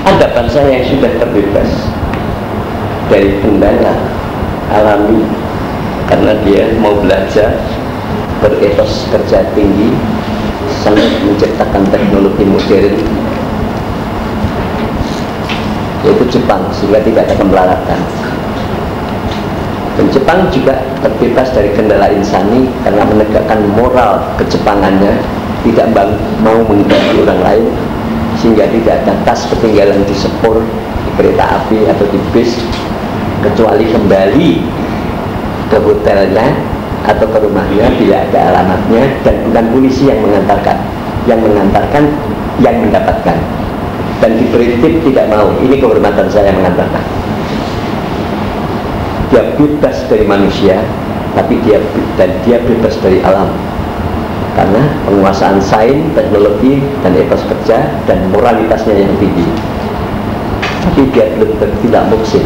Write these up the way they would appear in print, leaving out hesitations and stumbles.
Ada bangsa yang sudah terbebas dari kendala alami karena dia mau belajar, beretos kerja tinggi, sampai menciptakan teknologi modern, yaitu Jepang, sehingga tidak ada kemelaratan. Dan Jepang juga terbebas dari kendala insani karena menegakkan moral kejepangannya, tidak mau mengganggu orang lain, sehingga tidak ada tas ketinggalan di sepur, di kereta api atau di bis, kecuali kembali ke hotelnya atau ke rumahnya bila ada alamatnya, dan bukan polisi yang mengantarkan, yang mendapatkan. Dan diberi tip tidak mau, ini kehormatan saya mengantarkan. Dia bebas dari manusia, tapi dia bebas dari alam, karena penguasaan sains, teknologi, dan etos kerja dan moralitasnya yang tinggi. Tapi dia belum tidak muksin.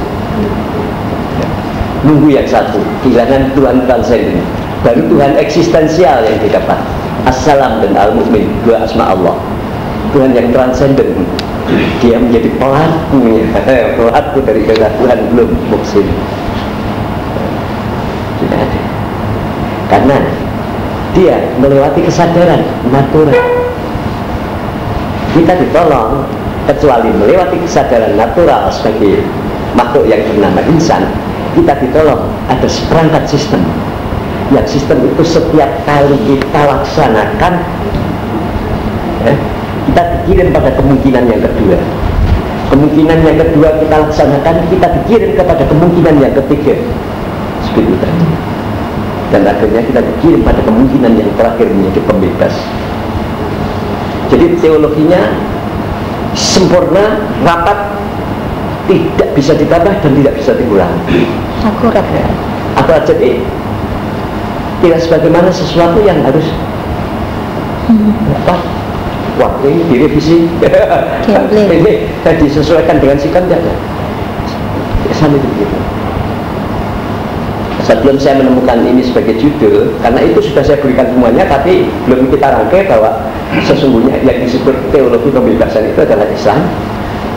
Nunggu yang satu, kehilangan Tuhan transenden, baru Tuhan eksistensial yang didapat. As-Salam dan Al-Mu'min, dua asma Allah. Tuhan yang transenden, dia menjadi pelakunya, pelaku dari kata Tuhan belum muksin. Tidak ada, karena dia melewati kesadaran natural. Kita ditolong, kecuali melewati kesadaran natural sebagai makhluk yang bernama insan, kita ditolong ada seperangkat sistem. Yang sistem itu setiap kali kita laksanakan, kita dikirim pada kemungkinan yang kedua. Kemungkinan yang kedua kita laksanakan, kita dikirim kepada kemungkinan yang ketiga. Seperti itu. Dan akhirnya kita dikirim pada kemungkinan yang terakhir menjadi pembebas. Jadi teologinya sempurna, rapat, tidak bisa ditambah dan tidak bisa dikurangi. Akurat ya. Akurat, jadi tidak sebagaimana sesuatu yang harus wah ini direvisi, ini disesuaikan dengan sikap saja. Sama begitu. Sebelum saya menemukan ini sebagai judul, karena itu sudah saya berikan semuanya, tapi belum kita rangkai bahwa sesungguhnya yang disebut teologi pembebasan itu adalah Islam.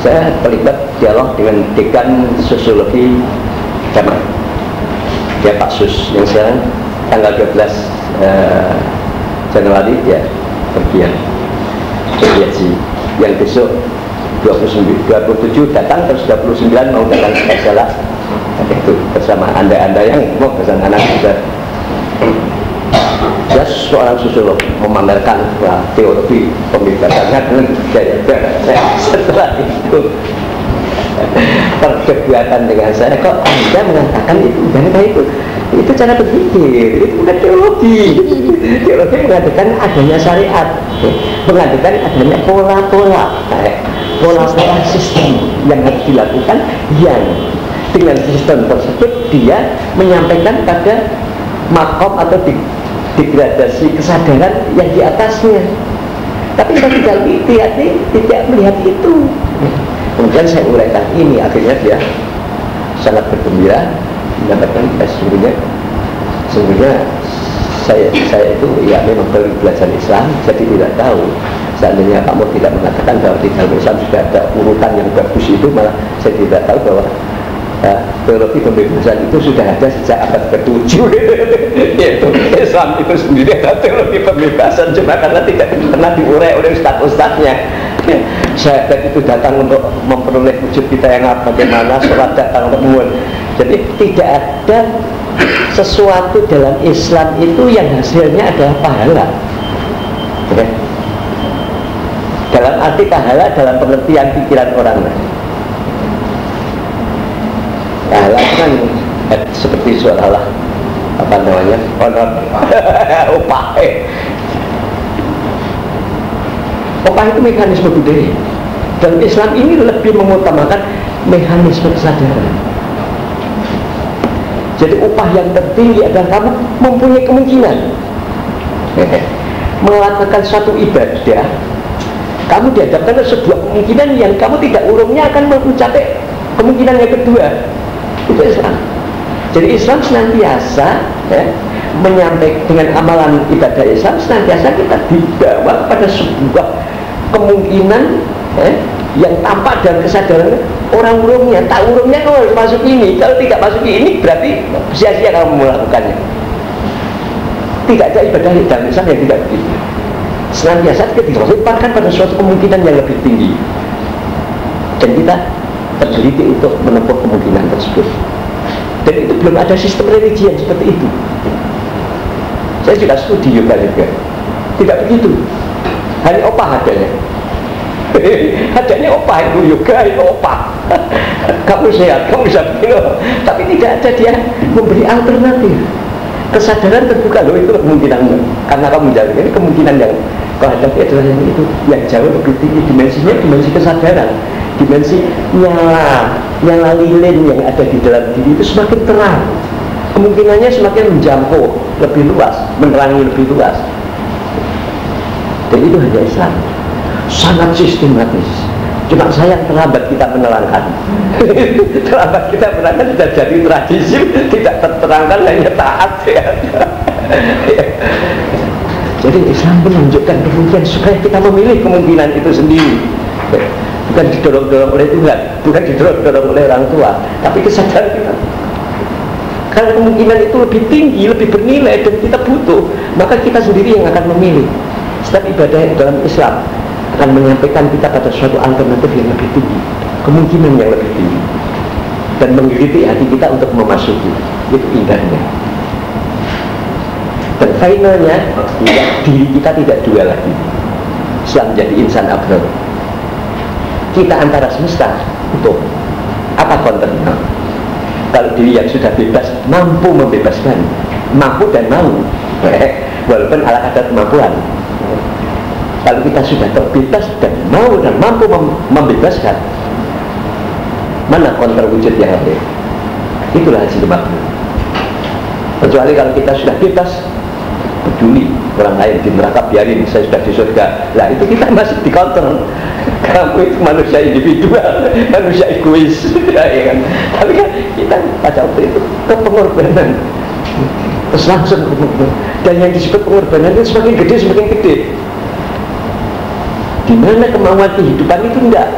Saya terlibat dialog dengan dekan sosiologi Jamak, dia Pak Sus, yang sekarang tanggal 12 Januari dia pergi haji, yang besok 27 datang, terus 29 mau datang ke Salah. Itu bersama anda yang mau bersama anak juga. Dia seorang sosiolog memamerkan teologi pembebasannya dengan gaya. Setelah itu perdebatan dengan saya, kok anda mengatakan itu dan itu cara berpikir, itu bukan teologi. Teologi mengatakan adanya syariat, mengatakan adanya pola-pola sistem yang harus dilakukan, yang dengan sistem tersebut dia menyampaikan pada makom atau degradasi kesadaran yang di atasnya. Tapi saya tidak melihat itu. Kemudian saya uraikan ini, akhirnya dia sangat bergembira mendapatkan sesungguhnya saya itu ya memang baru belajar Islam, jadi tidak tahu. Seandainya kamu tidak mengatakan bahwa di dalam Islam sudah ada urutan yang bagus, itu malah saya tidak tahu bahwa teologi pembebasan itu sudah ada sejak abad ke-7. Yaitu Islam itu sendiri ada teologi pembebasan, cuma karena tidak pernah diurai oleh ustadz-ustadznya. Syahadat itu datang untuk memperoleh wujud kita yang bagaimana, sholat datang untuk menguat. Jadi tidak ada sesuatu dalam Islam itu yang hasilnya adalah pahala. Okay? Dalam arti pahala dalam pengertian pikiran orang. Pahala itu kan seperti seolah-olah apa namanya, honor, upah. Upah itu mekanisme budaya. Dalam Islam ini lebih mengutamakan mekanisme kesadaran. Jadi upah yang tertinggi adalah kamu mempunyai kemungkinan melakukan suatu ibadah. Kamu dihadapkan ke sebuah kemungkinan yang kamu tidak urungnya akan mencapai kemungkinan yang kedua. Itu Islam. Jadi Islam senantiasa menyampaikan dengan amalan ibadah Islam, senantiasa kita dibawa pada sebuah kemungkinan yang tampak dan kesadaran orang urungnya, tak urungnya kau harus masuk ini, kalau tidak masuk ini berarti sia-sia kamu melakukannya. Tidak ada ibadah dalam Islam yang tidak begitu. Senantiasa kita lemparkan pada suatu kemungkinan yang lebih tinggi, dan kita terjadi untuk menempuh kemungkinan tersebut. Dan itu belum ada sistem religi yang seperti itu. Saya juga studi yoga juga, tidak begitu, hanya opah adanya. Adanya opah itu yoga, itu opah. Kamu sehat, kamu bisa begini, tapi tidak ada dia memberi alternatif. Kesadaran terbuka loh, itu kemungkinan, karena kamu menjalani ini kemungkinan yang kau hadapi adalah yang itu, yang jauh lebih tinggi dimensinya, dimensi kesadaran, dimensi nyala lilin yang ada di dalam diri itu semakin terang, kemungkinannya semakin menjangkau lebih luas, menerangi lebih luas. Dan itu hanya Islam, sangat sistematis. Cuma sayang terlambat kita menerangkan. Terlambat kita menerangkan, sudah jadi tradisi, tidak terterangkan, hanya taat ya. Jadi Islam menunjukkan kemungkinan supaya kita memilih kemungkinan itu sendiri, bukan didorong-dorong oleh Tuhan, bukan didorong-dorong oleh orang tua, tapi kesadaran kita. Karena kemungkinan itu lebih tinggi, lebih bernilai, dan kita butuh, maka kita sendiri yang akan memilih. Setiap ibadah dalam Islam akan menyampaikan kita pada suatu alternatif yang lebih tinggi, kemungkinan yang lebih tinggi, dan menggelitik hati kita untuk memasuki. Itu indahnya. Dan finalnya, diri kita tidak dua lagi. Setelah menjadi insan abrar, kita antara semesta utuh. Apa kontennya? Kalau diri yang sudah bebas, mampu membebaskan, mampu dan mau, walaupun ala kadar kemampuan. Kalau kita sudah terbebas dan mau dan mampu membebaskan, mana konter wujud yang ada? Itulah hasil makhluk. Kecuali kalau kita sudah bebas, peduli orang lain di neraka, biarin, saya sudah di surga. Nah itu kita masih dikontrol. Kamu itu manusia individual, manusia egois, ya kan? Tapi kan kita pada waktu itu pengorbanan, terus langsung pengorbanan. Dan yang disebut pengorbanan itu semakin gede, semakin gede. Di mana kemauan kehidupan itu enggak,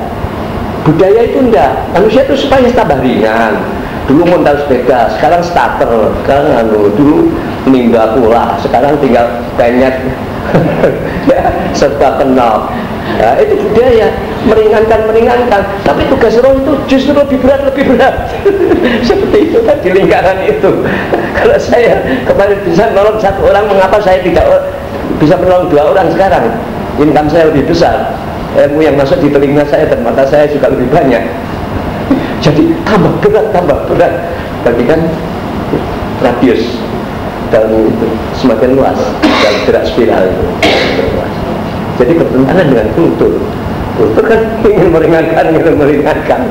budaya itu enggak. Manusia itu supaya tambah ringan. Dulu montal sepeda, sekarang starter, sekarang dulu meninggal pula, sekarang tinggal penyet, ya, serba kenal. Nah, itu budaya meringankan. Tapi tugas roh itu justru lebih berat. Seperti itu kan di lingkaran itu. Kalau saya kemarin bisa menolong satu orang, mengapa saya tidak bisa menolong dua orang sekarang? Income saya lebih besar, ilmu yang masuk di telinga saya dan mata saya juga lebih banyak. Jadi tambah berat. Tapi kan radius dalam itu semakin luas, dalam gerak spiral itu luas. Jadi bertentangan dengan kultur kan ingin meringankan.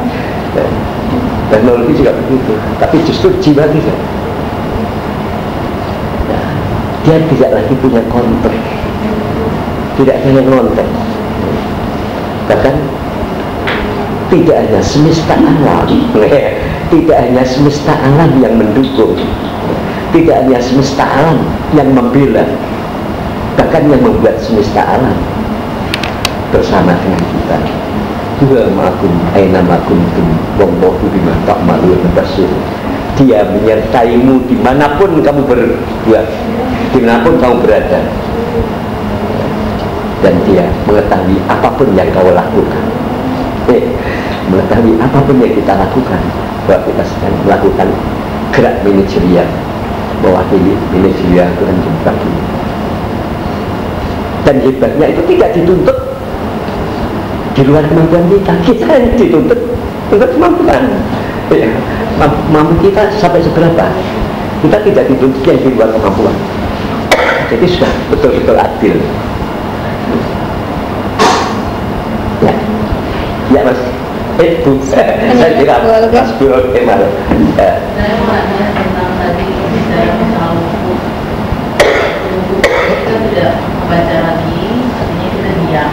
Teknologi juga begitu, tapi justru jiwa tidak. Nah, dia tidak lagi punya konten, tidak hanya ngonten, bahkan tidak hanya semesta alam, tidak hanya semesta alam yang mendukung, tidak hanya semesta alam yang membela, bahkan yang membuat semesta alam bersama dengan kita. Huwa ma'akum aina ma kuntum wallahu bima ta'malun basir. Dia menyertaimu dimanapun kamu berbuat, dimanapun kamu berada, dan dia mengetahui apapun yang kau lakukan. Mengetahui apapun yang kita lakukan, bahwa kita sedang melakukan gerak manajerial, mewakili manajerial Tuhan bagi. Dan hebatnya itu tidak dituntut di luar kemampuan kita yang dituntut untuk kemampuan. Ya, mampu kita sampai seberapa, kita tidak dituntut yang di luar kemampuan. Jadi sudah betul-betul adil. Ya mas, Bu, saya kira Mas Bro gimana? Saya mau tanya tentang tadi bicara soal buku. Kita tidak membaca lagi, artinya kita diam.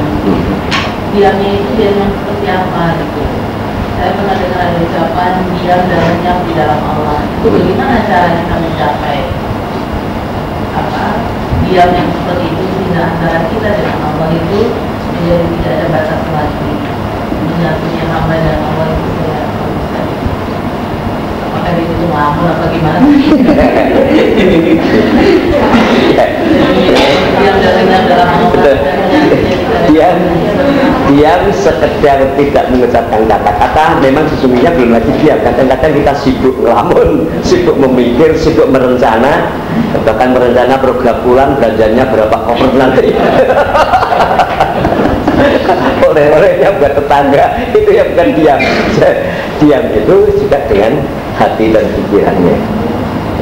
Diamnya itu diam yang seperti apa gitu? Saya pernah dengar ada ucapan diam dan lenyap di dalam Allah. Itu bagaimana cara kita mencapai diam yang seperti itu, sehingga antara kita dengan Allah itu menjadi tidak ada batas lagi. menyatunya hamba dan Allah itu saya bisa. Apakah itu ngelamun apa gimana? Diam dalam Allah. Diam sekedar tidak mengucapkan kata-kata memang sesungguhnya belum lagi diam. Kadang-kadang kita sibuk ngelamun, sibuk memikir, sibuk merencana, bahkan merencana program pulang belanjanya berapa koper nanti. Oleh-olehnya buat tetangga, itu yang bukan diam. Diam itu juga dengan hati dan pikirannya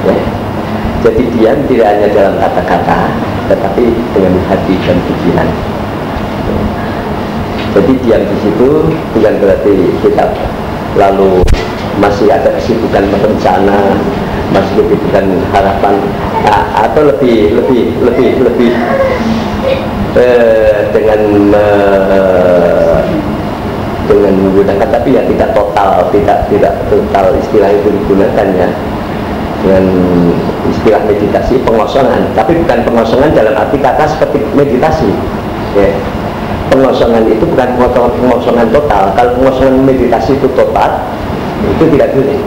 ya. Jadi diam tidak hanya dalam kata-kata, tetapi dengan hati dan pikiran. Jadi diam di situ bukan berarti kita lalu masih ada kesibukan merencana, masih kesibukan harapan, atau lebih dengan menggunakan, tapi ya tidak total istilah itu digunakan ya, dengan istilah meditasi pengosongan, tapi bukan pengosongan dalam arti kata seperti meditasi ya. Pengosongan itu bukan pengosongan total. Kalau pengosongan meditasi itu total, itu tidak boleh.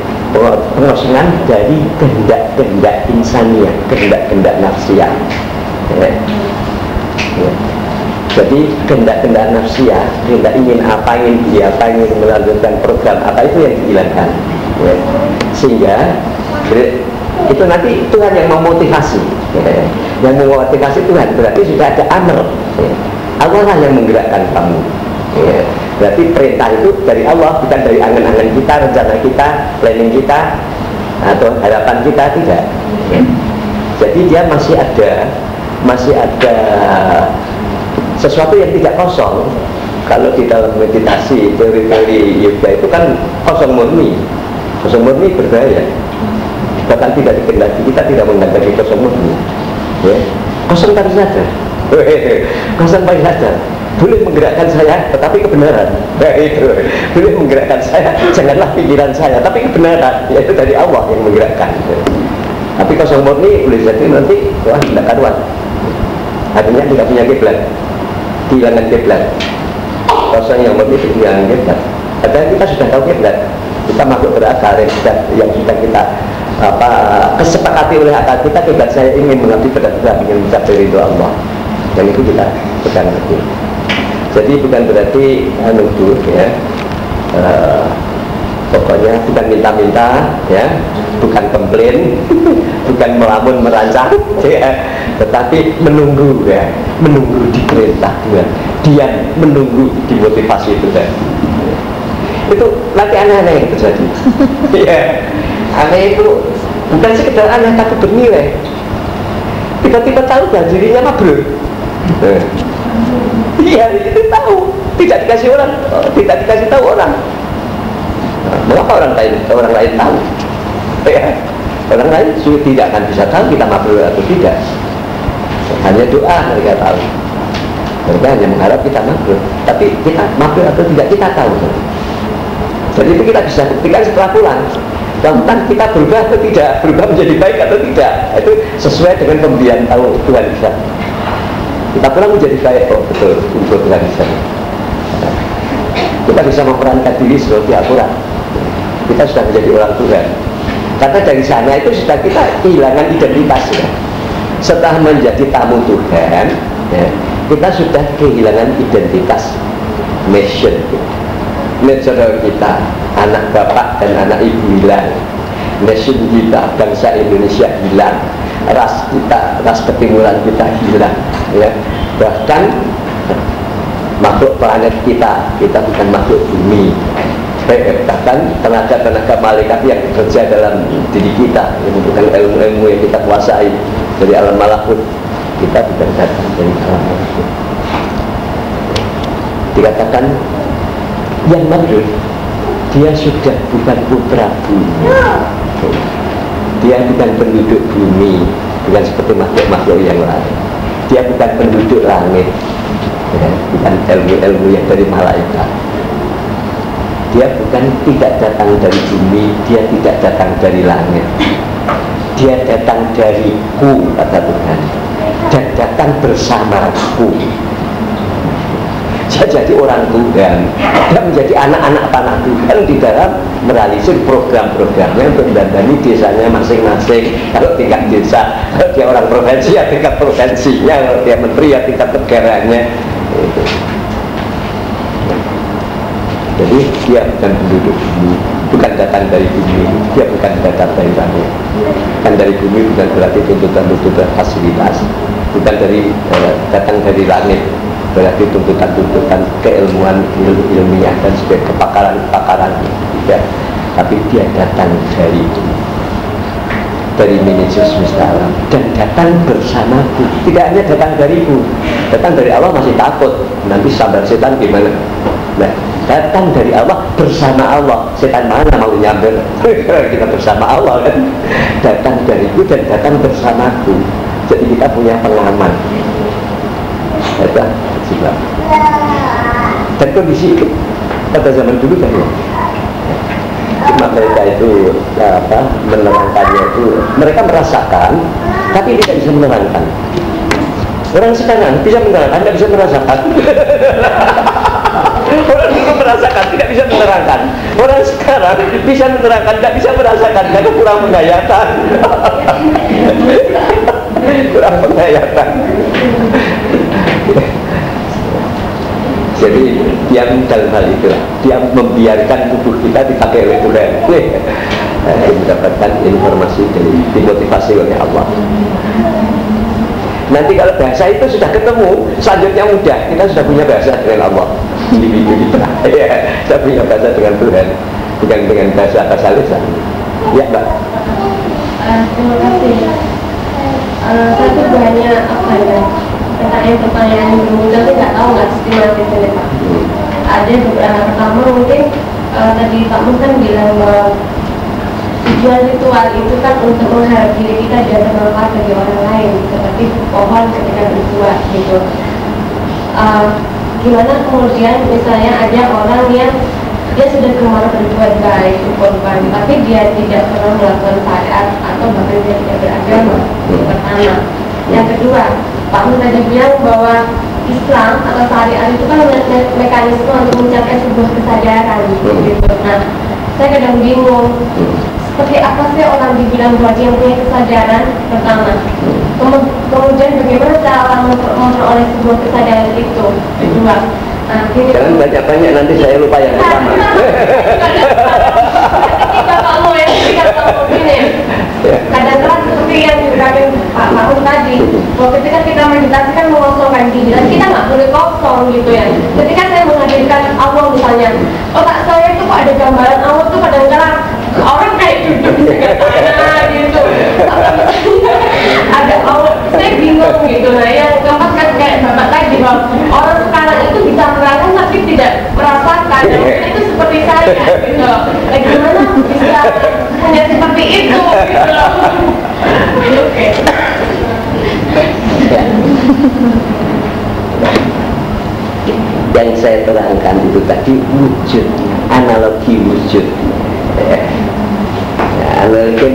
Pengosongan dari kehendak-kehendak insania, kehendak-kehendak nafsiyah ya. Ya. Jadi kehendak-kehendak nafsiyah, kehendak ingin apa, ingin melanjutkan program apa, itu yang dihilangkan ya. Sehingga itu nanti Tuhan yang memotivasi ya. Yang memotivasi Tuhan berarti sudah ada amr ya. Allah lah yang menggerakkan kamu ya. Berarti perintah itu dari Allah, bukan dari angan-angan kita, rencana kita, planning kita, atau harapan kita, tidak ya. Jadi dia masih ada sesuatu yang tidak kosong. Kalau di dalam meditasi, teori-teori yoga itu kan kosong murni berbahaya. Bahkan tidak dikendaki, kita tidak menghendaki kosong murni ya. Kosong tadi saja. Kosong baik saja, boleh menggerakkan saya, tetapi kebenaran itu boleh menggerakkan saya, janganlah pikiran saya, tapi kebenaran, yaitu dari Allah yang menggerakkan. Tapi kosong murni boleh jadi nanti wah tidak karuan, artinya tidak punya kiblat, kehilangan kiblat. Kosong yang murni itu kehilangan kiblat. Padahal kita sudah tahu kiblat, kita makhluk berakal yang sudah kita kesepakati oleh akal kita, kiblat saya ingin mengabdi pada Tuhan, ingin mencapai ridho Allah. Dan itu kita sedang ngerti. Jadi bukan berarti nuduh ya, pokoknya bukan minta-minta ya, bukan komplain, bukan melamun merancang ya, tetapi menunggu ya, menunggu diperintah Tuhan, diam menunggu dimotivasi itu kan. Itu nanti aneh-aneh yang terjadi. Ya, aneh itu bukan sekedar aneh tapi bernilai. Tiba-tiba tahu bahwa dirinya mabrur. Iya, itu tahu, tidak dikasih orang, tidak dikasih tahu orang. Mengapa orang lain tahu? Ya, orang lain tidak akan bisa tahu kita mabrur atau tidak. Hanya doa mereka tahu. Mereka hanya mengharap kita mabrur, tapi kita mabrur atau tidak kita tahu. Jadi itu kita bisa buktikan setelah pulang. Tentang kita berubah atau tidak, berubah menjadi baik atau tidak, itu sesuai dengan pemberian tahu Tuhan bisa. Kita pulang menjadi baik, oh betul, untuk Tuhan bisa. Kita bisa memerankan diri sebagai akurat. Kita sudah menjadi orang Tuhan. Karena dari sana itu sudah kita kehilangan identitasnya. Setelah menjadi tamu Tuhan, ya, kita sudah kehilangan identitas nation. Nasional kita, anak bapak dan anak ibu hilang, nation kita, bangsa Indonesia hilang, ras kita, ras ketimuran kita hilang ya. Bahkan makhluk planet kita bukan makhluk bumi. Bahkan tenaga-tenaga malaikat yang bekerja dalam diri kita, yang bukan ilmu-ilmu yang kita kuasai dari alam malakut, kita bukan datang dari alam malakut. Dikatakan yang mabrur, dia sudah bukan putra bumi, dia bukan penduduk bumi, bukan seperti makhluk-makhluk yang lain. Dia bukan penduduk langit ya, bukan ilmu-ilmu yang dari malaikat. Dia bukan tidak datang dari bumi, dia tidak datang dari langit. Dia datang dariku, kata Tuhan, dan datang bersamaku. bisa jadi orang Tuhan dan menjadi anak-anak tanah Tuhan di dalam merealisir program-programnya untuk mendandani desanya masing-masing. Kalau tingkat desa, kalau dia orang provinsi ya tingkat provinsinya, kalau dia menteri ya tingkat negaranya gitu. Jadi dia bukan penduduk bumi, bukan datang dari bumi, dia bukan datang dari langit. Kan dari bumi bukan berarti tuntutan-tuntutan fasilitas, bukan dari datang dari langit berarti tuntutan-tuntutan keilmuan ilmiah dan sebagainya, kepakaran tidak. Tapi dia datang dari manajer semesta alam dan datang bersamaku. Tidak hanya datang dariku, datang dari Allah masih takut nanti sambar setan gimana. Nah, datang dari Allah bersama Allah, setan mana mau nyamber kita bersama Allah kan. Datang dariku dan datang bersamaku, jadi kita punya pengaman. Sebab dan kondisi itu pada zaman dulu kan ya, cuma mereka itu menerangkannya itu mereka merasakan tapi tidak bisa menerangkan. Orang sekarang bisa menerangkan, tidak bisa merasakan. Orang dulu merasakan, tidak bisa menerangkan. Orang sekarang bisa menerangkan, tidak bisa merasakan karena kurang penghayatan. Kurang penghayatan. Jadi dia dalam hal itulah, dia membiarkan tubuh kita dipakai oleh Tuhan, mendapatkan informasi dari dimotivasi oleh Allah. Nanti kalau bahasa itu sudah ketemu, selanjutnya mudah, kita sudah punya bahasa dengan Allah. Individu kita, ya, sudah punya bahasa dengan Tuhan, bukan dengan bahasa lisan. Ya, Mbak. Terima kasih. Satu banyak pertanyaan yang muncul itu nggak tahu nggak sistematis ini Pak. Ada beberapa pertama mungkin tadi Pak Mus kan bilang bahwa tujuan ritual itu kan untuk mengharap diri kita dan bermanfaat bagi orang lain, seperti pohon ketika berbuah gitu. Gimana kemudian misalnya ada orang yang dia sudah kemana berbuat baik, korban, tapi dia tidak pernah melakukan syariat atau bahkan dia tidak beragama. Pertama. Yang kedua, Pak Mus tadi bilang bahwa Islam atau syariat itu kan mekanisme untuk mencapai sebuah kesadaran gitu. Nah, saya kadang bingung seperti apa sih orang dibilang bahwa dia punya kesadaran pertama. Kemudian bagaimana cara orang memperoleh sebuah kesadaran itu kedua. Nah, jangan banyak-banyak nanti saya lupa yang pertama. Ketika Pak Mus ini kadang-kadang seperti yang dikatakan Pak Mus tadi, bahwa ketika kita meditasi kan mengosongkan diri dan kita nggak boleh kosong gitu ya. Ketika saya menghadirkan Allah misalnya, otak saya itu kok ada gambaran Allah tuh kadang-kadang orang kayak duduk di tanah gitu. Ada Allah, saya bingung gitu. Nah yang keempat kan kayak Bapak tadi bahwa orang sekarang itu bisa merasakan tapi tidak merasakan. Itu seperti saya gitu. Gimana bisa hanya seperti itu gitu. Oke. Yang saya terangkan itu tadi wujud, analogi wujud. Analogi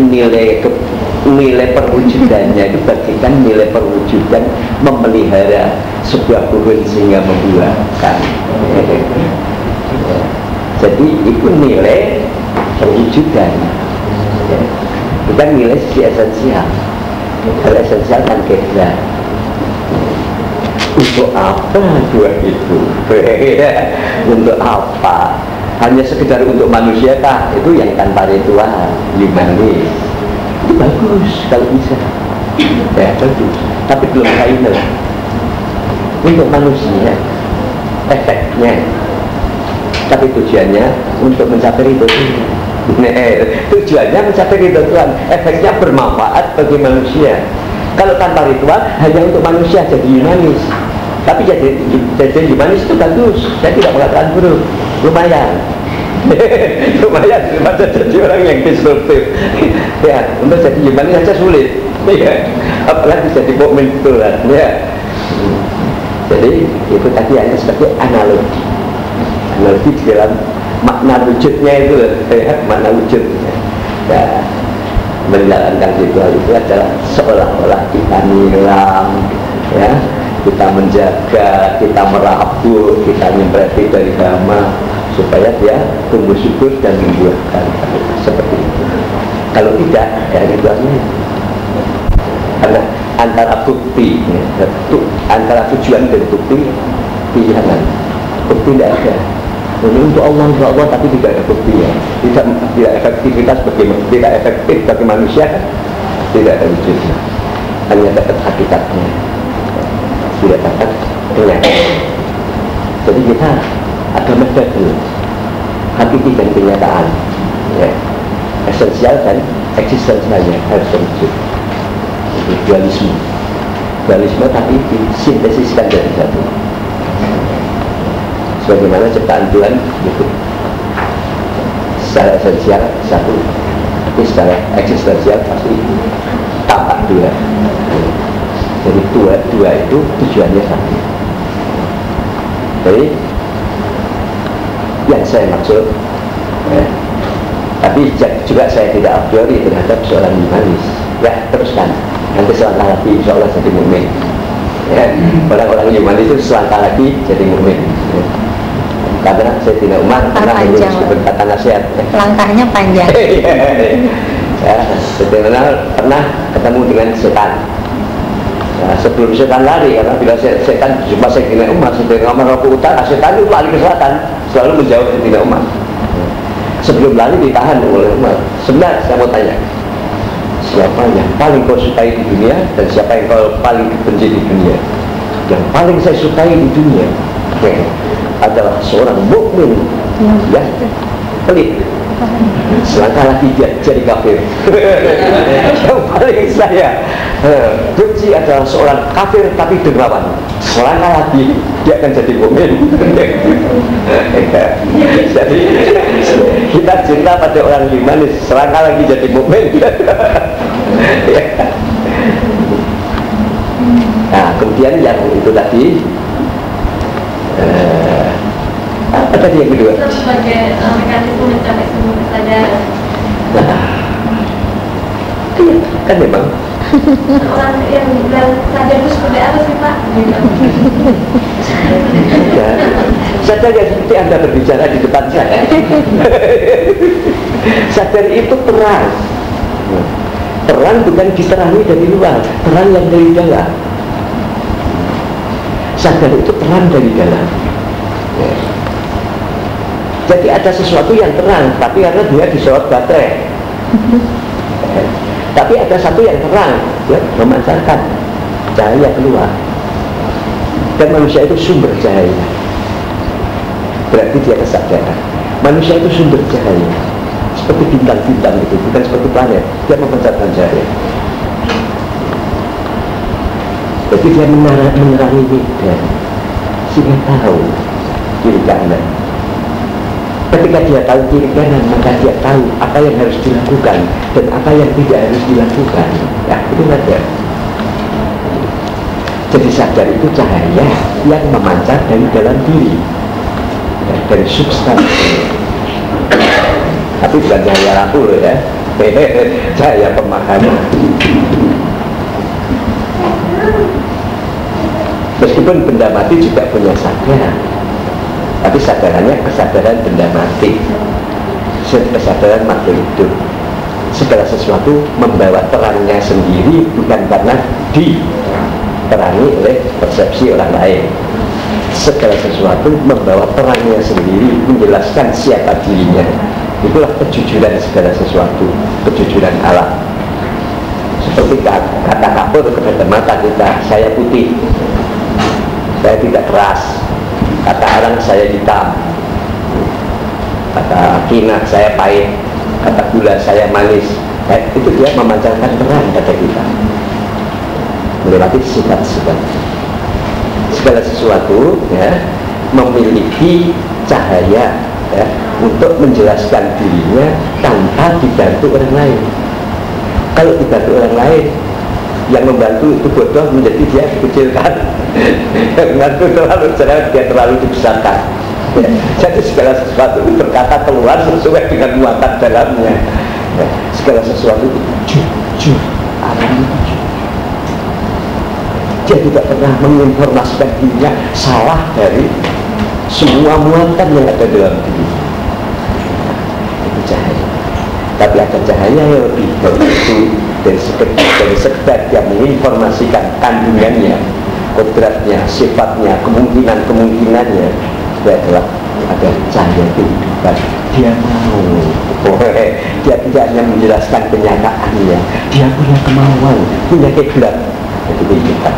nilai perwujudannya itu bagikan nilai perwujudan memelihara sebuah pohon sehingga membuahkan. Jadi itu nilai perwujudan, bukan nilai sisi esensial. Hal esensial kan kebra. Untuk apa dua itu? Untuk apa? Hanya sekedar untuk manusia kah? Itu yang tanpa ritual, humanis. Itu bagus kalau bisa. Ya bagus. Tapi belum final. Untuk manusia efeknya. Tapi tujuannya untuk mencapai ridho Tuhan. Tujuannya mencapai ridho Tuhan. Efeknya bermanfaat bagi manusia. Kalau tanpa ritual hanya untuk manusia jadi humanis. Tapi jadi humanis itu bagus. Saya tidak mengatakan buruk. Lumayan. Lumayan daripada jadi orang yang destruktif. Ya, untuk jadi humanis saja sulit. Ya, apalagi jadi mukmin Tuhan. Ya. Jadi itu tadi hanya sebagai analogi. Analogi di dalam makna wujudnya itu, makna wujudnya. Ya. Menjalankan ritual itu adalah seolah-olah kita nilam, ya, kita menjaga, kita merabuk, kita nyempreti dari hama supaya dia tumbuh subur dan membuahkan seperti itu. Kalau tidak, ya itu aja. Karena antara bukti, ya, antara tujuan dan bukti pilihan, bukti tidak ada. Ini untuk Allah, tapi tidak ada bukti ya. Tidak efektivitas bagaimana, tidak efektif bagi manusia, tidak ada wujudnya. Hanya dapat hakikatnya, tidak dapat kenyataan. Jadi kita ada metode hakiki dan kenyataan, ya. Esensial dan eksistensialnya harus terwujud. Dualisme, dualisme tapi disintesiskan dari satu. Sebagaimana ciptaan Tuhan itu secara esensial satu, tapi secara eksistensial pasti tampak dua. Jadi dua itu tujuannya satu. Jadi yang saya maksud, ya, tapi juga saya tidak a priori terhadap seorang humanis. Ya teruskan, nanti selangkah lagi insya Allah jadi mukmin. Ya, orang-orang humanis itu selangkah lagi jadi mukmin. Ya. Karena saya tidak umat, karena hanya meskipun kata nasihat. Langkahnya panjang. Ya, saya pernah ketemu dengan setan. Nah, sebelum setan lari, karena bila setan jumpa Sayyidina Umar, Sayyidina Umar ke utara, setan itu lari ke selatan, selalu menjauh Sayyidina Umar. Sebelum lari ditahan oleh Umar. Sebenarnya saya mau tanya, siapa yang paling kau sukai di dunia dan siapa yang kau paling benci di dunia? Yang paling saya sukai di dunia, ya, adalah seorang mukmin yang pelit. Selangkah lagi dia jadi kafir. Yang paling saya benci adalah seorang kafir tapi dermawan. Selangkah lagi dia akan jadi mukmin. Jadi kita cinta pada orang humanis, selangkah lagi jadi mukmin. Nah kemudian yang itu tadi, apa tadi yang kedua? Sebagai mekanisme mencapai sebuah kesadaran. Nah, iya, kan memang Orang yang bilang sadar itu seperti apa sih Pak? ya, sadar ya seperti Anda berbicara di depan saya. Sadar itu terang. Terang bukan diterangi dari luar, terang yang dari dalam. Sadar itu terang dari dalam. Ya. Jadi ada sesuatu yang terang, tapi karena dia disorot baterai. Tapi ada satu yang terang, ya, memancarkan cahaya keluar. Dan manusia itu sumber cahaya. Berarti dia kesadaran. Manusia itu sumber cahaya. Seperti bintang-bintang itu, bukan seperti planet. Dia memancarkan cahaya. Jadi dia menerangi medan, sehingga tahu kiri kanan. Ketika dia tahu kiri kanan, maka dia tahu apa yang harus dilakukan dan apa yang tidak harus dilakukan. Ya, itu sadar. Jadi sadar itu cahaya yang memancar dari dalam diri, ya, dari substansi. Tapi bukan cahaya lampu loh ya, cahaya pemahaman. Meskipun benda mati juga punya sadar, tapi sadarannya kesadaran benda mati, kesadaran makhluk hidup. Segala sesuatu membawa terangnya sendiri, bukan karena diterangi oleh persepsi orang lain. Segala sesuatu membawa terangnya sendiri, menjelaskan siapa dirinya. Itulah kejujuran segala sesuatu, kejujuran alam. Seperti kata kapur kepada mata kita, saya putih, saya tidak keras. Kata arang, saya hitam. Kata kinah, saya pahit. Kata gula, saya manis. Itu dia memancarkan terang pada kita melewati sifat-sifat. Segala sesuatu ya, memiliki cahaya ya, untuk menjelaskan dirinya tanpa dibantu orang lain. Kalau dibantu orang lain, yang membantu itu bodoh, menjadi dia dikecilkan. Yang membantu terlalu cerah, dia terlalu dibesarkan. Ya. Jadi segala sesuatu itu berkata keluar sesuai dengan muatan dalamnya. Ya. Segala sesuatu itu jujur, alam itu dia tidak pernah menginformasikan dirinya salah dari semua muatan yang ada dalam diri. Itu cahaya. Tapi ada cahaya yang lebih dari itu, dari sekedar dia menginformasikan kandungannya, kodratnya, sifatnya, kemungkinannya. Itu adalah ada cahaya kehidupan. Dia mau, dia tidak hanya menjelaskan kenyataannya, dia punya kemauan, punya kiblat. Itu kehidupan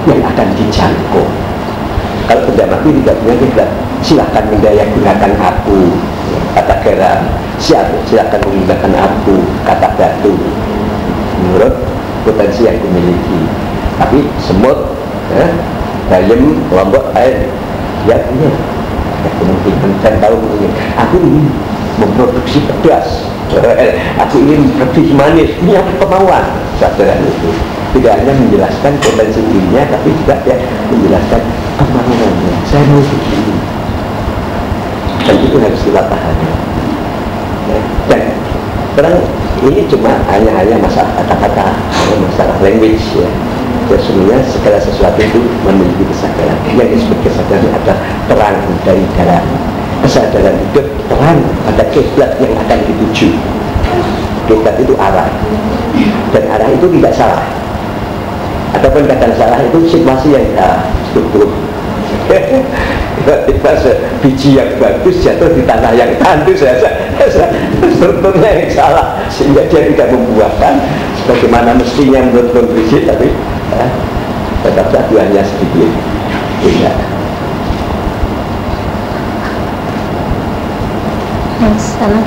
yang akan dijangkau. Kalau benda mati tidak punya kiblat, silahkan mendaya gunakan aku, kata garam. Silahkan menggunakan aku, kata batu, menurut potensi yang dimiliki. Tapi semut, bayam, lombok, air, dia punya kemungkinan dan tahu mungkin aku ingin memproduksi pedas, aku ingin lebih manis, punya kemauan. Saudara itu tidak hanya menjelaskan potensi dirinya, tapi juga dia menjelaskan kemauannya. Saya mau begini, dan itu harus kita pahami. Dan sekarang ini cuma hanya masalah kata-kata, masalah language ya. Sesungguhnya segala sesuatu itu memiliki kesadaran. Yang disebut kesadaran adalah terang dari dalam. Kesadaran hidup terang pada kiblat yang akan dituju. Kiblat itu arah, dan arah itu tidak salah. Ataupun kadang salah itu situasi yang struktur. Tiba-tiba biji yang bagus jatuh di tanah yang tandus, strukturnya yang salah sehingga dia tidak membuahkan sebagaimana mestinya menurut kondisi, tapi tetap buahnya sedikit tidak.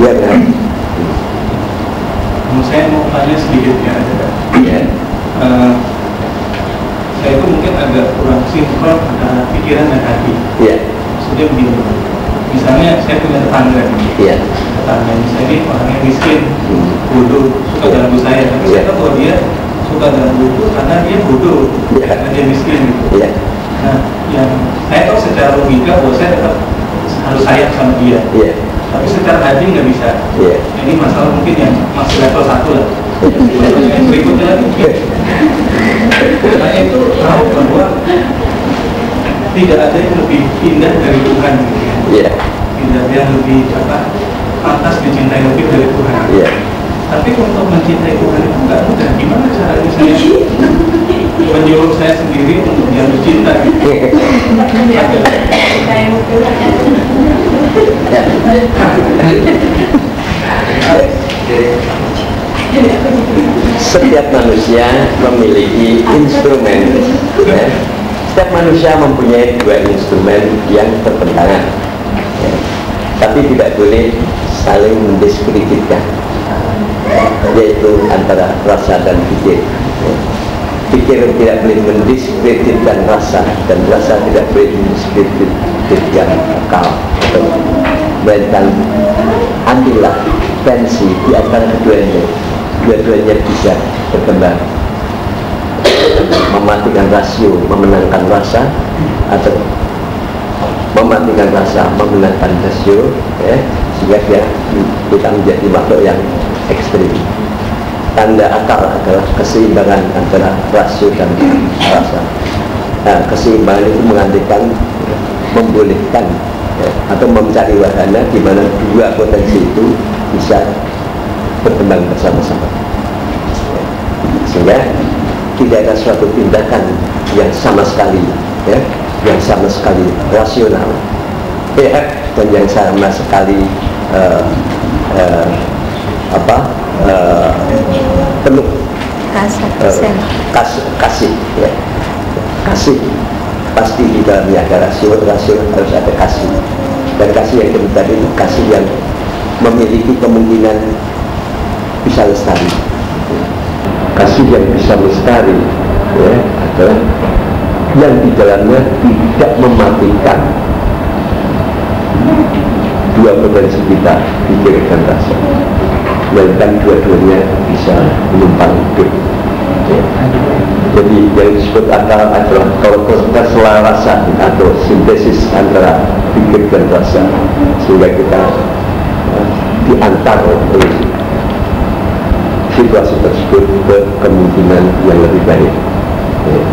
Ya, kan? Saya mau tanya sedikit ya. Saya itu mungkin agak kurang sinkron antara pikiran dan hati. Iya. Maksudnya begini, misalnya saya punya tetangga nih. Tetangga misalnya orangnya miskin, bodoh, suka ganggu saya. Tapi saya tahu bahwa dia suka ganggu itu karena dia bodoh, karena dia miskin gitu. Nah, yang saya tahu secara logika bahwa saya tetap harus sayang sama dia. Tapi secara hati nggak bisa. Ini masalah mungkin yang masih level 1 lah. Yang berikutnya lagi mungkin saya itu tahu bahwa tidak ada yang lebih indah dari Tuhan, tidak ada yang lebih pantas dicintai lebih dari Tuhan. Tapi untuk mencintai Tuhan itu nggak mudah. Gimana caranya saya menyuruh saya sendiri untuk jatuh cinta? Setiap manusia memiliki instrumen. Setiap manusia mempunyai dua instrumen yang bertentangan, tapi tidak boleh saling mendiskreditkan, yaitu antara rasa dan pikir. Pikir tidak boleh mendiskreditkan rasa, dan rasa tidak boleh mendiskreditkan akal. Dan ambillah tensi di antara keduanya. Dua-duanya bisa berkembang, mematikan rasio, memenangkan rasa, atau mematikan rasa, memenangkan rasio, sehingga kita menjadi makhluk yang ekstrim. Tanda akal adalah keseimbangan antara rasio dan rasa. Nah, keseimbangan itu mengantikan, membolehkan atau mencari wahana di mana dua potensi itu bisa berkembang bersama-sama, sehingga tidak ada suatu tindakan yang sama sekali rasional, dan yang sama sekali penuh kasih. Kasih pasti di dalamnya ada rasio harus ada kasih, dan kasih yang kedua itu kasih yang memiliki kemungkinan bisa lestari. Kasih yang bisa lestari adalah yang di dalamnya tidak mematikan dua potensi kita, pikir dan rasa, melainkan dua-duanya bisa menumpang hidup. Jadi yang disebut akal adalah kalau keselarasan atau sintesis antara pikir dan rasa, sehingga kita diantar oleh situasi tersebut ke kemungkinan yang lebih baik.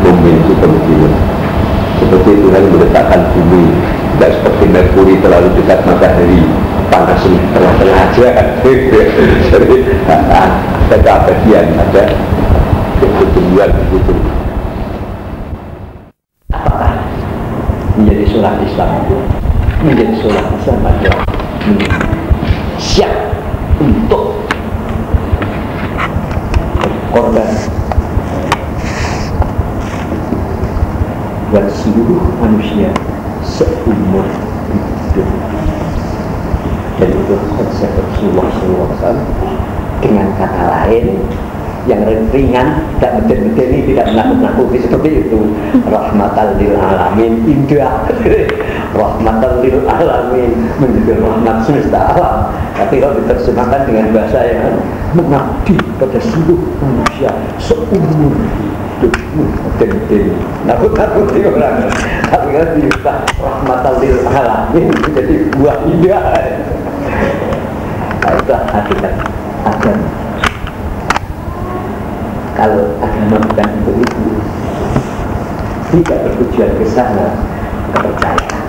memiliki kemungkinan. Seperti Tuhan meletakkan bumi, tidak seperti Merkuri terlalu dekat matahari, panas di tengah-tengah aja kan. Jadi ada keabadian, ada kebetulan begitu. Apakah menjadi seorang Islam itu menjadi seorang Islam adalah siap untuk berkorban buat seluruh manusia seumur hidup. Dan itu konsep Rasulullah SAW. Dengan kata lain yang ringan, tidak medeni, tidak menakut-nakuti, seperti itu. Rahmatan lil alamin, indah. Rahmatan lil alamin, menjadi rahmat semesta alam. Tapi kalau diterjemahkan dengan bahasa yang mengabdi pada seluruh manusia seumur hidup, medeni, nakut-nakuti orang. Tapi kalau diubah rahmatan lil alamin menjadi buah indah. Nah, itu hakikat agama. Kalau agama bukan untuk itu, tidak bertujuan ke sana, kepercayaan.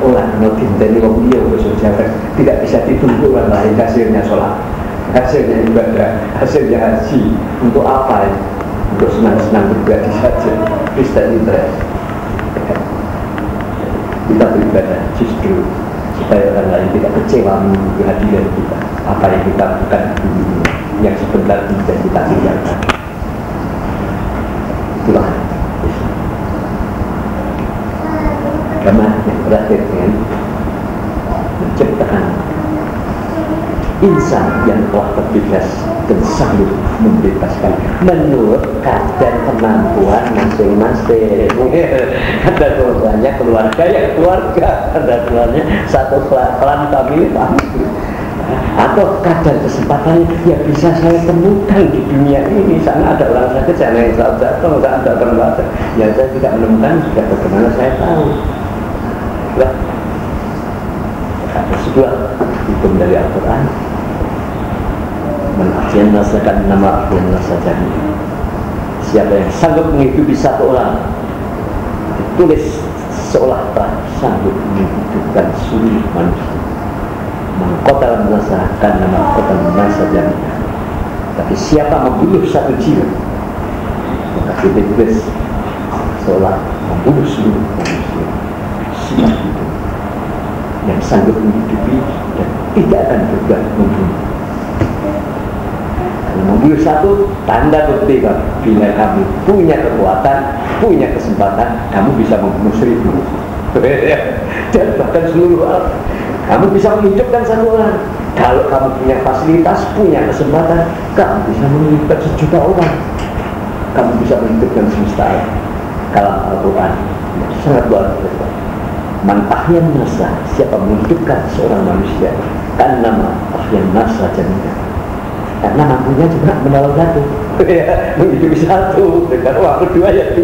Orang Nabi dari orang dia bersaudara tidak bisa ditunggu orang lain, hasilnya sholat, hasilnya ibadah, hasilnya haji. Untuk apa ya? Untuk senang-senang pribadi saja, Kristen interest. Kita beribadah justru supaya orang lain tidak kecewa menunggu kehadiran kita. Apa yang kita lakukan di dunia yang sebentar bisa kita tinggalkan. Itulah agama yang berakhir dengan menciptakan insan yang telah terbebas dan sanggup membebaskan menurut kadar kemampuan masing-masing. Ada keluarganya keluarga, ya keluarga. Ada keluarganya satu klan famili. Atau kadar kesempatan yang bisa saya temukan di dunia ini. Sana ada orang sakit, sana yang jatuh, sana ada orang yang saya tidak menemukan, sudah bagaimana saya tahu. Ada sebuah hukum dari Al-Quran, menakhian nasakan nama akhian nasajani. Siapa yang sanggup menghidupi satu orang, ditulis seolah tak sanggup menghidupkan seluruh manusia. Mengkotal menasakan nama kotal nasajani. Tapi siapa membunuh satu jiwa, maka ditulis seolah membunuh seluruh manusia. Siapa itu yang sanggup menghidupi dan tidak akan berubah membunuh. Kalau membunuh satu, tanda bukti bila kamu punya kekuatan, punya kesempatan, kamu bisa membunuh 1000. Dan bahkan seluruh alam. Kamu bisa menghidupkan satu orang. Kalau kamu punya fasilitas, punya kesempatan, kamu bisa menghidupkan 1 juta orang. Kamu bisa menghidupkan semesta alam. Kalam Al-Quran sangat luar biasa. Man ahyan nasa, siapa menghidupkan seorang manusia, kan nama ahyan nasa jaminan. Karena mampunya juga menolong satu, menghidupi satu, dengan uang kedua ya 2.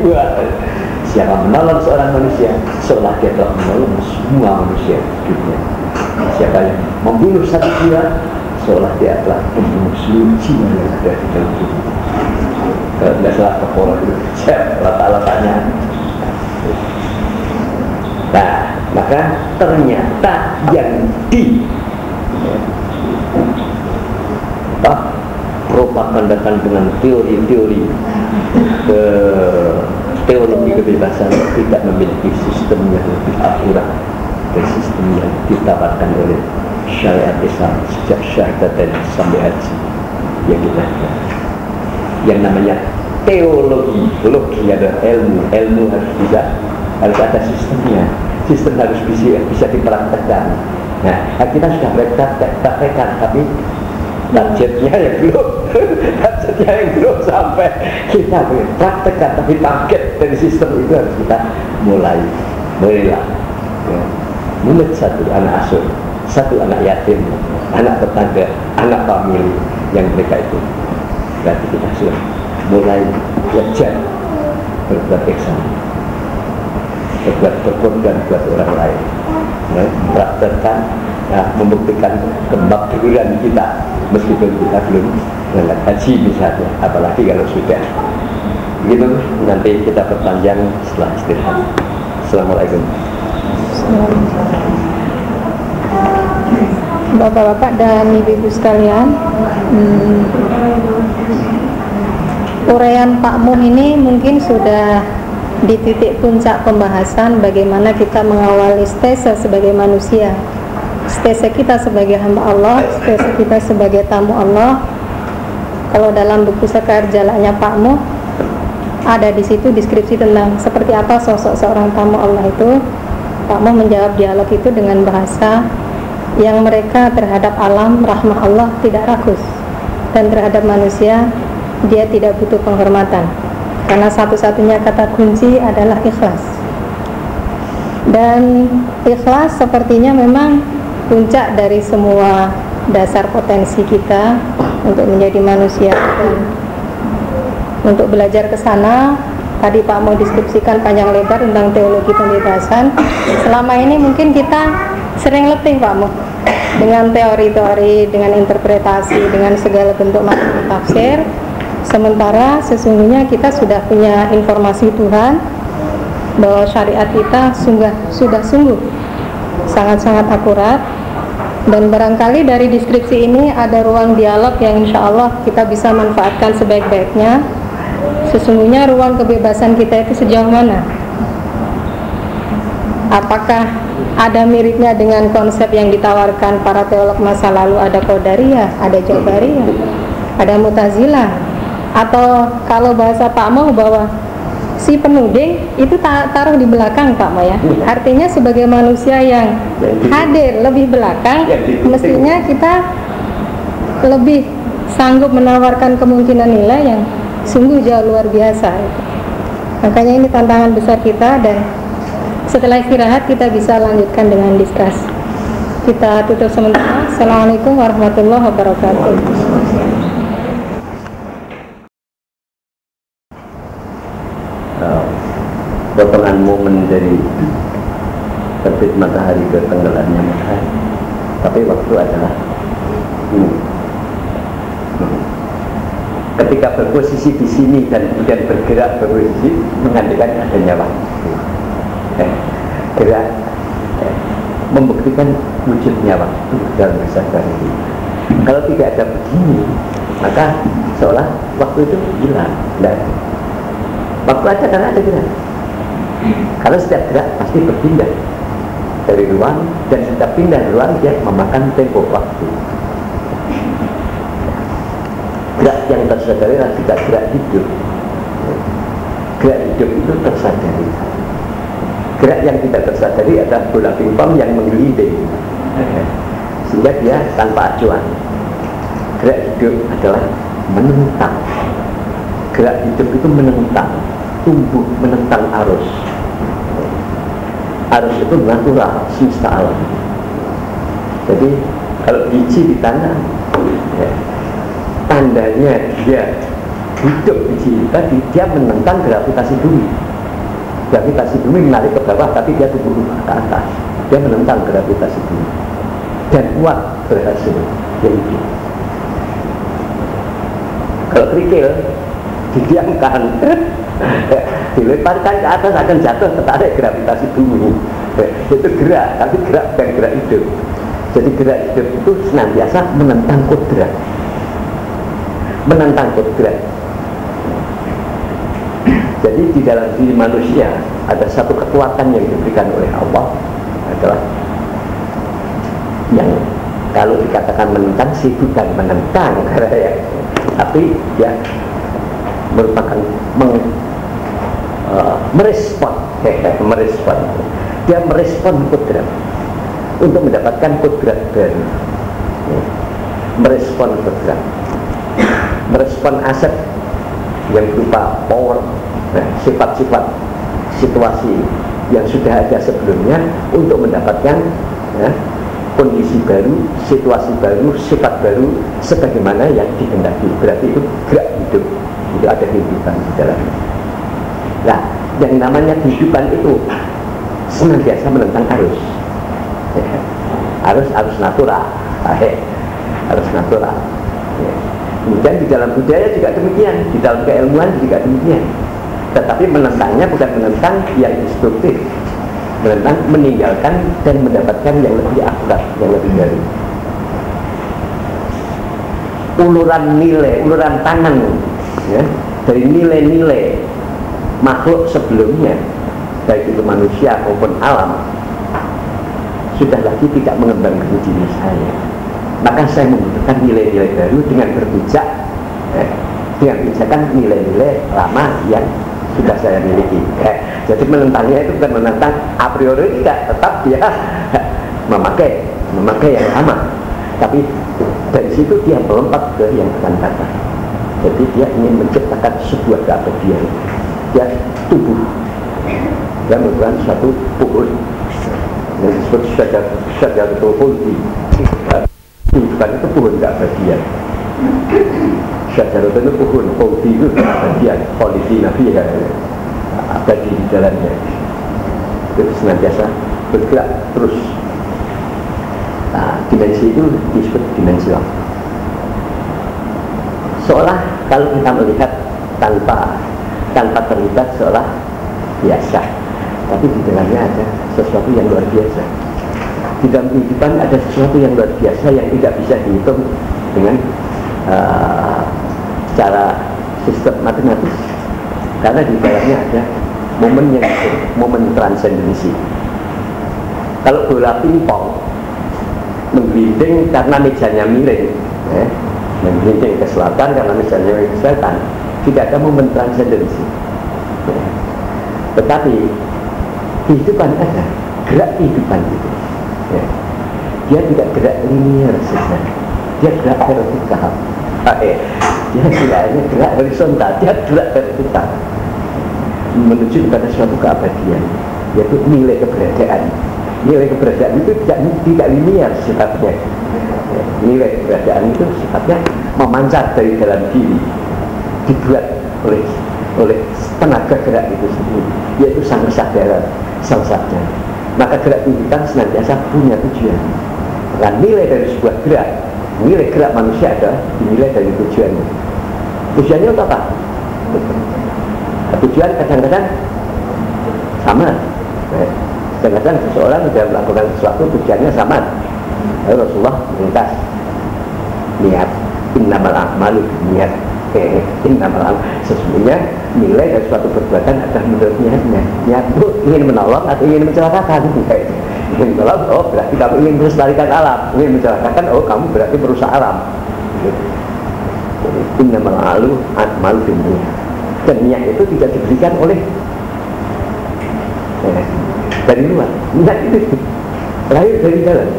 Siapa menolong seorang manusia, seolah dia telah menolong semua manusia dunia. Siapa yang membunuh satu jiwa, seolah dia telah membunuh seluruh jiwa yang ada di dalam tubuh. Kalau tidak salah kepala itu, siapa Allah tanya. Nah, maka ternyata yang propagandakan dengan teori-teori teologi kebebasan tidak memiliki sistem yang lebih akurat dari sistem yang ditawarkan oleh syariat Islam sejak syahadat sampai haji yang kita lihat. Yang namanya teologi adalah ilmu harus ada sistemnya. Sistem harus bisa dipraktekkan. Nah, kita sudah praktekkan, tapi targetnya yang belum sampai kita praktekkan, tapi target dari sistem itu harus kita mulai berilah. Ya. Mulut satu anak asuh, satu anak yatim, anak tetangga, anak famili yang mereka itu. Berarti kita sudah mulai belajar berbuat ihsan, berbuat berkorban buat orang lain, mempraktekkan, membuktikan kemakmuran kita meskipun kita belum berangkat haji misalnya, apalagi kalau sudah Begitu, nanti kita perpanjang setelah istirahat. Assalamualaikum. Bapak-bapak dan ibu-ibu sekalian, uraian Pak Muh ini mungkin sudah di titik puncak pembahasan bagaimana kita mengawali stase sebagai manusia, stase kita sebagai hamba Allah, stase kita sebagai tamu Allah. Kalau dalam buku Sekar Jalannya Pak Muh, ada di situ deskripsi tentang seperti apa sosok seorang tamu Allah itu. Pak Muh menjawab dialog itu dengan bahasa yang mereka terhadap alam rahmah Allah tidak rakus, dan terhadap manusia dia tidak butuh penghormatan, karena satu-satunya kata kunci adalah ikhlas. Dan ikhlas sepertinya memang puncak dari semua dasar potensi kita untuk menjadi manusia. Dan untuk belajar ke sana, tadi Pak mau deskripsikan panjang lebar tentang teologi pembebasan. Selama ini mungkin kita sering letih Pak Mo dengan teori-teori, dengan interpretasi, dengan segala bentuk makna tafsir. Sementara sesungguhnya kita sudah punya informasi Tuhan bahwa syariat kita sudah sungguh sangat-sangat akurat. Dan barangkali dari deskripsi ini ada ruang dialog yang insya Allah kita bisa manfaatkan sebaik-baiknya. Sesungguhnya ruang kebebasan kita itu sejauh mana? Apakah ada miripnya dengan konsep yang ditawarkan para teolog masa lalu? Ada Qadariyah, ada Jabariyah, ada Mu'tazilah, atau kalau bahasa Pak Mo bahwa si penuding itu taruh di belakang Pak Mo ya. Artinya sebagai manusia yang hadir lebih belakang, mestinya kita lebih sanggup menawarkan kemungkinan nilai yang sungguh jauh luar biasa. Makanya ini tantangan besar kita, dan setelah istirahat kita bisa lanjutkan dengan diskus. Kita tutup sementara. Assalamualaikum warahmatullahi wabarakatuh. Potongan momen dari terbit matahari ke tenggelamnya matahari, tapi waktu adalah ketika berposisi di sini dan kemudian bergerak berposisi mengandalkan adanya waktu, gerak membuktikan wujudnya waktu dalam kesadaran ini. Kalau tidak ada begini, maka seolah waktu itu hilang. Waktu ada karena ada gerak. Kalau setiap gerak pasti berpindah dari ruang, dan setiap pindah ruang dia memakan tempo waktu. Gerak yang tersadari adalah tidak gerak hidup. Gerak hidup itu tersadari. Gerak yang tidak tersadari adalah bola pingpong yang menggelinding, sehingga dia tanpa acuan. Gerak hidup adalah menentang. Gerak hidup itu menentang, tumbuh menentang arus. Arus itu natural, semesta alam. Jadi kalau biji di tanah, tandanya dia hidup biji itu tadi, dia menentang gravitasi bumi. Gravitasi bumi menarik ke bawah, tapi dia tumbuh ke atas. Dia menentang gravitasi bumi dan kuat, berhasil dia hidup. Kalau kerikil didiamkan, dilemparkan ke atas akan jatuh, tertarik gravitasi bumi. Itu gerak, tapi gerak bukan gerak hidup. Jadi gerak hidup itu senantiasa menentang kodrat, menentang kodrat. Jadi di dalam diri manusia ada satu kekuatan yang diberikan oleh Allah, adalah yang kalau dikatakan menentang sih bukan menentang ya, tapi ya merupakan merespon. Dia merespon kodrat untuk mendapatkan kodrat baru. Merespon kodrat, merespon aset yang berupa power, sifat-sifat situasi yang sudah ada sebelumnya untuk mendapatkan kondisi baru, situasi baru, sifat baru sebagaimana yang dikehendaki. Berarti itu gerak hidup, itu ada kehidupan di dalamnya. Nah, yang namanya kehidupan itu senantiasa menentang arus. Arus natural, arus natural. Kemudian di dalam budaya juga demikian, di dalam keilmuan juga demikian. Tetapi menentangnya bukan menentang yang destruktif, menentang meninggalkan dan mendapatkan yang lebih akurat, yang lebih baru. Uluran nilai, uluran tangan ya, dari nilai-nilai makhluk sebelumnya, baik itu manusia maupun alam, sudah lagi tidak mengembangkan diri saya. Maka saya membutuhkan nilai-nilai baru dengan berpijak dengan pijakan nilai-nilai lama yang sudah saya miliki. Jadi menentangnya itu bukan menentang a priori, tidak, tetap dia memakai yang lama, tapi dari situ dia melompat ke yang akan datang. Jadi dia ingin menciptakan sebuah keabadian. Dia tubuh dan merupakan suatu pohon yang disebut syajaratul khuldi. Bukan itu pohon keabadian. Syajaratul itu pohon, khuldi itu keabadian. Khuldi Nabi ya, abadi di dalamnya. Itu senantiasa bergerak terus. Nah, dimensi itu disebut dimensi waktu. Seolah kalau kita melihat tanpa terlibat seolah biasa, tapi di dalamnya ada sesuatu yang luar biasa. Di dalam kehidupan ada sesuatu yang luar biasa yang tidak bisa dihitung dengan secara sistem matematis, karena di dalamnya ada momen transendensi. Kalau bola pingpong menggelinding karena mejanya miring, menggelinding ke selatan karena mejanya miring ke selatan, tidak ada momen transendensi. Tetapi kehidupan ada, gerak kehidupan itu. Dia tidak gerak linear saja, dia gerak vertikal. Dia tidak hanya gerak horizontal, dia gerak vertikal menuju kepada suatu keabadian, yaitu nilai keberadaan. Nilai keberadaan itu tidak linear sifatnya. Nilai keberadaan itu sifatnya memancar dari dalam diri, dibuat oleh tenaga gerak itu sendiri, yaitu sang kesadaran, sang sadar. Maka gerak kehidupan senantiasa punya tujuan. Dan nilai dari sebuah gerak, nilai gerak manusia adalah dinilai dari tujuannya. Tujuannya untuk apa? Tujuan kadang-kadang sama. Kadang-kadang seseorang sudah melakukan sesuatu tujuannya sama. Lalu Rasulullah melintas niat, innamal a'malu niat. Sesungguhnya nilai dari suatu perbuatan adalah menurut niatnya. Niat itu ingin menolong atau ingin mencelakakan. Ingin menolong, oh berarti kamu ingin melestarikan alam. Ingin mencelakakan, oh kamu berarti merusak alam. Innamal a'malu niat. Dan niat itu tidak diberikan oleh dari luar. Niat itu lahir dari dalam.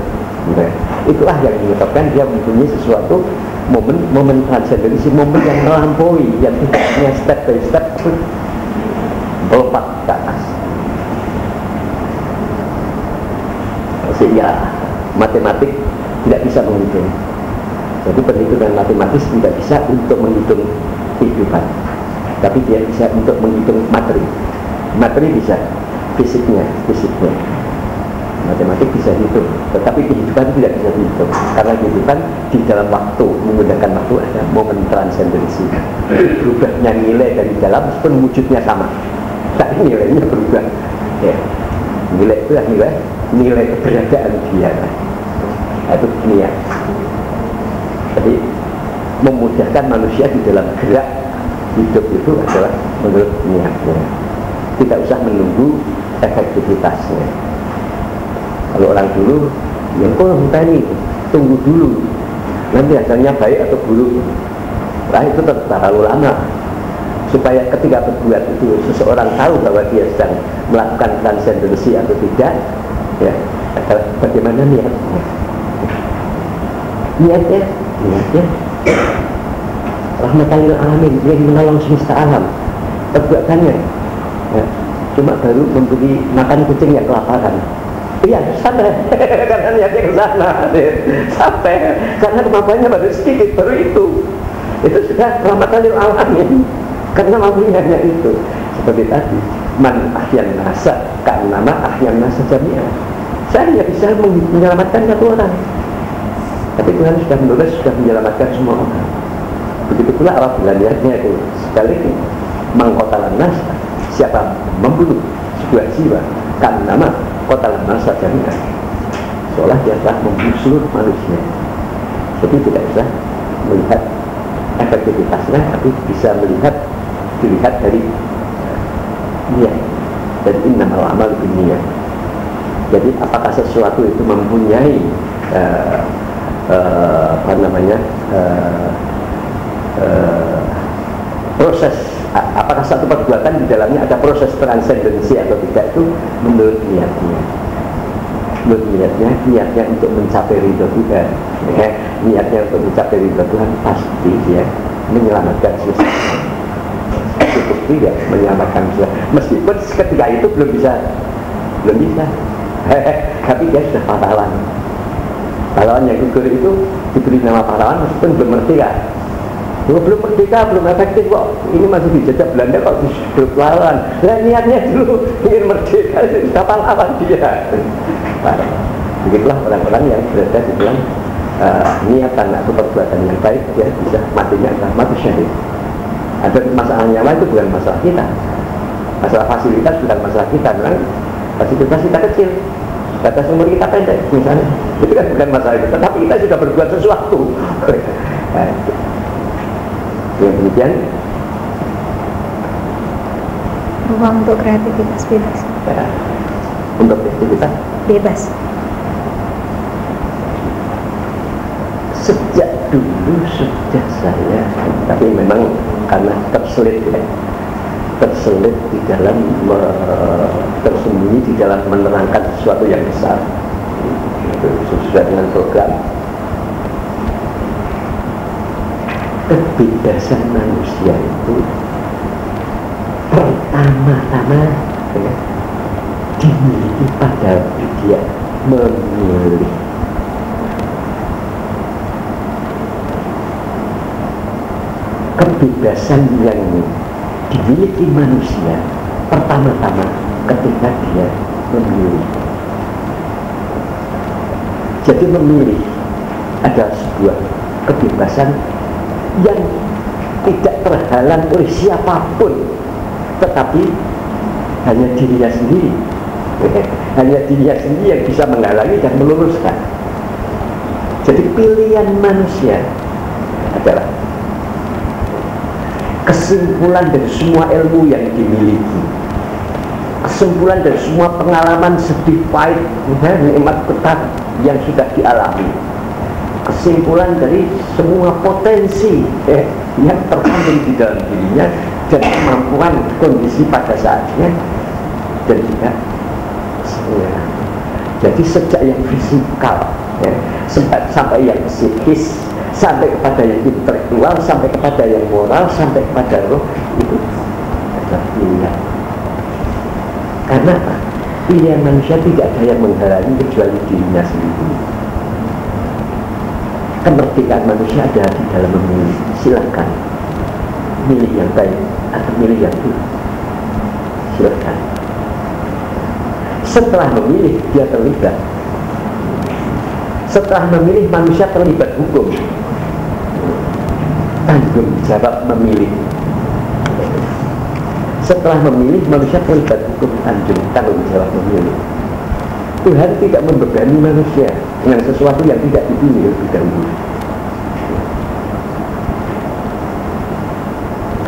Itulah yang menyebabkan dia mempunyai sesuatu momen transendensi, momen yang melampaui, yang tidak hanya step by step melompat ke atas. Sehingga matematik tidak bisa menghitung. Jadi perhitungan matematis tidak bisa untuk menghitung kehidupan, tapi dia bisa untuk menghitung materi. Materi bisa, fisiknya. Matematik bisa dihitung, tetapi kehidupan tidak bisa dihitung, karena kehidupan di dalam waktu, menggunakan waktu ada momen transendensi. Berubahnya nilai dari dalam meskipun wujudnya sama, tapi nilainya berubah. Nilai itu adalah nilai keberadaan dia. Itu niat. Jadi memudahkan manusia di dalam gerak hidup itu adalah menurut niatnya. Tidak usah menunggu efektivitasnya. Kalau orang dulu, ya kok ini tunggu dulu, nanti hasilnya baik atau buruk. Nah itu terlalu lama. Supaya ketika berbuat itu seseorang tahu bahwa dia sedang melakukan transendensi atau tidak, ya bagaimana niatnya? Niatnya rahmatan lil alamin, yang menolong semesta alam. Perbuatannya cuma baru memberi makan kucing yang kelaparan. Iya, sampai karena niatnya ke sana, sampai karena kemampuannya baru sedikit, baru itu sudah rahmatan lil alamin, karena mampunya hanya itu. Seperti tadi, man ahyan nasa, nama ahyan nasa jami'ah. Saya hanya bisa menyelamatkan satu orang, tapi Tuhan sudah menulis, sudah menyelamatkan semua orang. Begitu pula apabila niatnya itu sekali mengkotalan nasa, siapa membunuh sebuah jiwa karena kota masa jaminan, seolah dia telah membunuh seluruh manusia. Jadi tidak bisa melihat efektivitasnya, tapi bisa dilihat dari niat. Dan innamal a'malu binniyat. Jadi apakah sesuatu itu mempunyai proses, apakah satu perbuatan di dalamnya ada proses transendensi atau tidak, itu menurut niatnya. Menurut niatnya untuk mencapai ridho Tuhan, ya, niatnya untuk mencapai ridho Tuhan, pasti dia menyelamatkan sesuatu. Cukup tidak menyelamatkan sesuatu, meskipun ketika itu belum bisa. Tapi dia sudah pahlawan. Pahlawan yang gugur itu diberi nama pahlawan meskipun belum merdeka. Belum merdeka, belum efektif kok. Ini masih dijajah Belanda kok disebut pahlawan. Nah, niatnya dulu ingin merdeka, sudah pahlawan dia. Begitulah orang-orang yang berada di dalam niatan atau perbuatan yang baik, dia bisa matinya adalah mati syahid. Ada masalah nyawa itu bukan masalah kita, masalah fasilitas bukan masalah kita. Memang fasilitas kita kecil, batas umur kita pendek misalnya, itu kan bukan masalah itu, tetapi kita sudah berbuat sesuatu. Yang demikian, ruang untuk kreativitas bebas. Ya, untuk kreativitas bebas. Sejak dulu sudah saya, tapi memang karena terselit di dalam tersembunyi di dalam menerangkan sesuatu yang besar, itu sesuai dengan program. Kebebasan manusia itu pertama-tama ya, dimiliki pada dia memilih. Kebebasan yang dimiliki manusia pertama-tama ketika dia memilih. Jadi memilih adalah sebuah kebebasan yang tidak terhalang oleh siapapun, tetapi hanya dirinya sendiri. Hanya dirinya sendiri yang bisa menghalangi dan meluruskan. Jadi pilihan manusia adalah kesimpulan dari semua ilmu yang dimiliki, kesimpulan dari semua pengalaman sedih pahit, nikmat petah yang sudah dialami, kesimpulan dari semua potensi yang terkandung di dalam dirinya dan kemampuan kondisi pada saatnya, dan juga semuanya. Jadi sejak yang fisikal sampai yang psikis, sampai kepada yang intelektual, sampai kepada yang moral, sampai kepada roh, itu adalah pilihan. Karena apa? Pilihan manusia tidak ada yang menghalangi kecuali dirinya sendiri. Kemerdekaan manusia ada di dalam memilih. Silakan milih yang baik atau milih yang buruk, silakan. Setelah memilih, dia terlibat. Setelah memilih, manusia terlibat hukum. Tanggung jawab memilih. Setelah memilih, manusia terlibat hukum, tanggung jawab memilih. Tuhan tidak membebani manusia dengan sesuatu yang tidak dipilih lebih dahulu.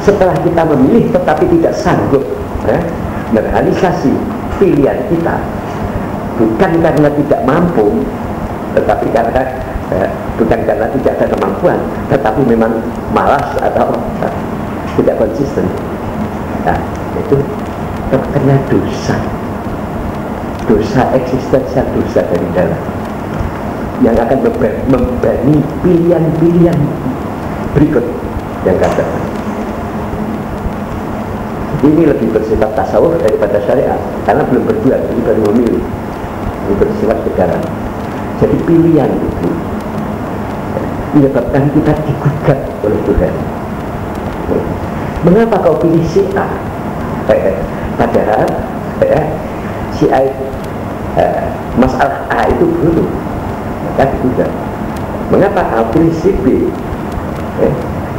Setelah kita memilih tetapi tidak sanggup merealisasi pilihan kita, bukan karena tidak mampu, tetapi karena bukan karena tidak ada kemampuan, tetapi memang malas atau tidak konsisten. Nah, itu terkena dosa eksistensial, dosa dari dalam yang akan membebani pilihan-pilihan berikut yang kata. Ini lebih bersifat tasawuf daripada syariat, karena belum berbuat, ini baru memilih. Ini bersifat negara. Jadi pilihan itu menyebabkan kita digugat oleh Tuhan. Mengapa kau pilih si A? Padahal si A, masalah A itu buruk, maka digugat. Mengapa kau pilih si B?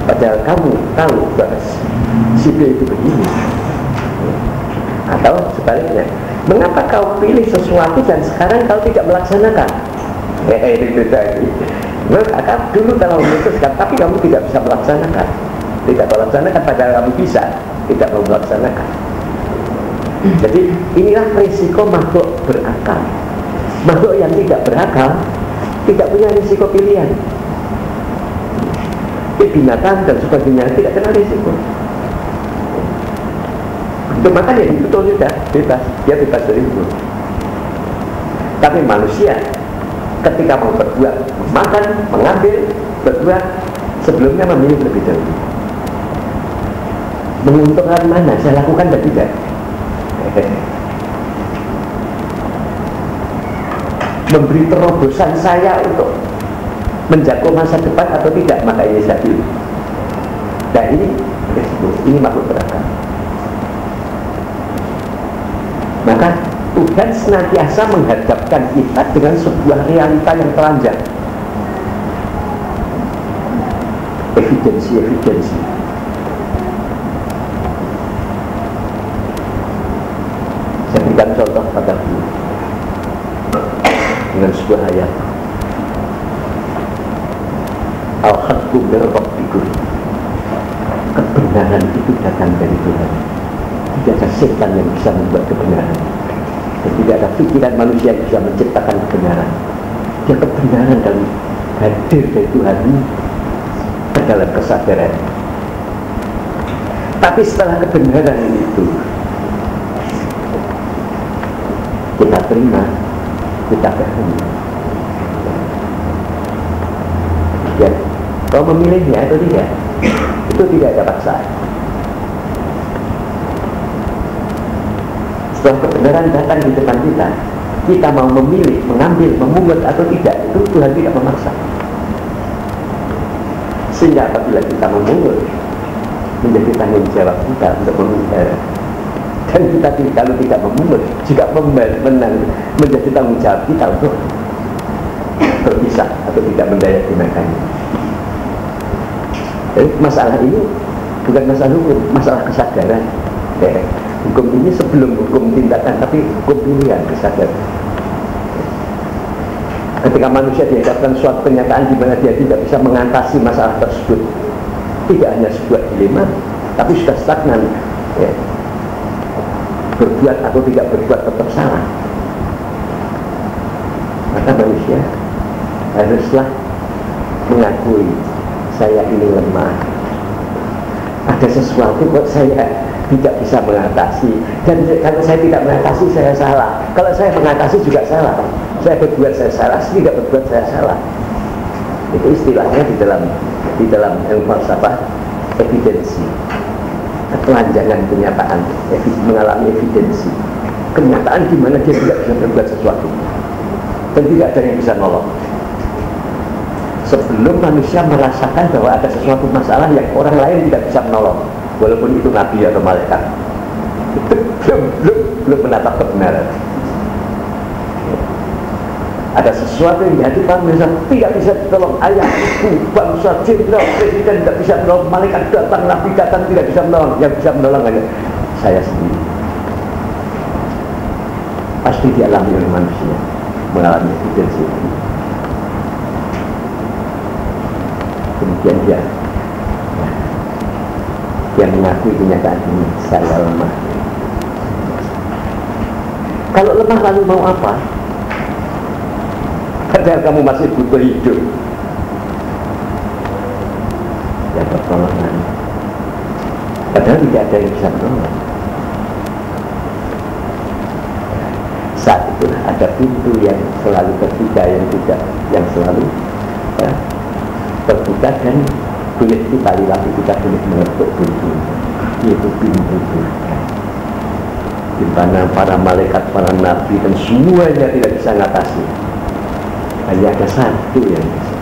Padahal kamu tahu bahwa si B itu begini. Atau sebaliknya, mengapa kau pilih sesuatu dan sekarang kau tidak melaksanakan? Itu tadi. Maka dulu kalau memutuskan, tapi kamu tidak bisa melaksanakan. Tidak melaksanakan padahal kamu bisa, tidak mau melaksanakan. Jadi inilah risiko makhluk berakal. Makhluk yang tidak berakal tidak punya risiko pilihan. Binatang dan sebagainya tidak kena risiko. Itu makanya betul sudah bebas, dia bebas dari itu. Tapi manusia ketika mau berbuat, makan, mengambil, berbuat, sebelumnya memilih lebih dahulu. Menguntungkan mana? Saya lakukan dan tidak. Memberi terobosan saya untuk menjangkau masa depan atau tidak, maka ini saya pilih. Dan ini makhluk berakal. Maka Tuhan senantiasa menghadapkan kita dengan sebuah realita yang telanjang. Evidensi. Saya berikan contoh padamu dengan sebuah ayat. Al-haqqu min rabbikum. Kebenaran itu datang dari Tuhan. Tidak ada setan yang bisa membuat kebenaran, dan tidak ada pikiran manusia yang bisa menciptakan kebenaran. Dia kebenaran dan hadir dari Tuhan ke dalam kesadaran. Tapi setelah kebenaran itu kita terima, kita pahami. Ya, kau memilihnya atau tidak, itu tidak ada paksaan. Setelah kebenaran datang di depan kita, kita mau memilih, mengambil, memungut atau tidak, itu Tuhan tidak memaksa. Sehingga apabila kita memungut, menjadi tanggung jawab kita untuk memelihara. Dan kita kalau tidak memungut, juga menang, menjadi tanggung jawab kita untuk berpisah atau tidak mendaya-gunakannya. Jadi masalah ini bukan masalah hukum, masalah kesadaran. Hukum ini sebelum hukum tindakan, tapi hukum pilihan, kesadaran. Ketika manusia dihadapkan suatu kenyataan di mana dia tidak bisa mengatasi masalah tersebut, tidak hanya sebuah dilema, tapi sudah stagnan, ya. Berbuat atau tidak berbuat tetap salah. Maka manusia haruslah mengakui, saya ini lemah. Ada sesuatu kok saya tidak bisa mengatasi, dan kalau saya tidak mengatasi saya salah, kalau saya mengatasi juga salah, saya berbuat saya salah, saya tidak berbuat saya salah. Itu istilahnya di dalam ilmu falsafah evidensi, ketelanjangan kenyataan, mengalami evidensi, kenyataan di mana dia tidak bisa berbuat sesuatu dan tidak ada yang bisa nolong. Sebelum manusia merasakan bahwa ada sesuatu masalah yang orang lain tidak bisa menolong, walaupun itu nabi atau malaikat, itu belum menatap kebenaran. Ada sesuatu yang di hati manusia tidak bisa ditolong, ayah, ibu, bangsa, jenderal, presiden tidak bisa menolong, malaikat datang, nabi datang, tidak bisa menolong. Yang bisa menolong hanya saya sendiri. Pasti dialami oleh manusia, mengalami evidensi ini. Kemudian dia mengakui kenyataan ini, saya lemah. Kalau lemah lalu mau apa? Padahal kamu masih butuh hidup. Ya pertolongan. Padahal tidak ada yang bisa menolong. Saat itu ada pintu yang selalu terbuka, yang selalu ya, terbuka, dan kulit kita lagi kita boleh mengetuk pintu, yaitu pintu surga, di mana para malaikat, para nabi dan semuanya tidak bisa mengatasi. Hanya ada satu yang bisa.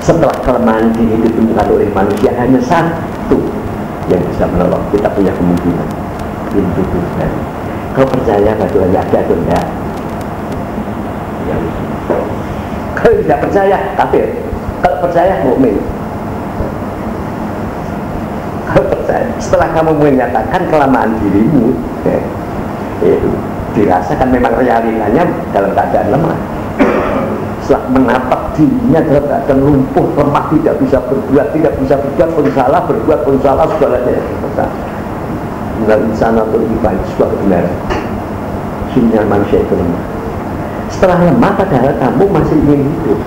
Setelah kelemahan diri ditemukan oleh manusia, hanya satu yang bisa menolong. Kita punya kemungkinan, pintu Tuhan. Kau percaya bahwa Tuhan ada atau tidak? Ya. Kalau tidak percaya, kafir. Kalau percaya, mukmin. percaya. Setelah kamu menyatakan kelemahan dirimu, itu dirasakan memang realitanya dalam keadaan lemah. Setelah menapak dirinya dalam keadaan lumpuh, lemah, tidak bisa berbuat berbuat pun salah segalanya. Mengenal insana atau ibadah sebuah kebenaran. Sehingga manusia itu lemah. Setelah lemah, padahal kamu masih ingin hidup.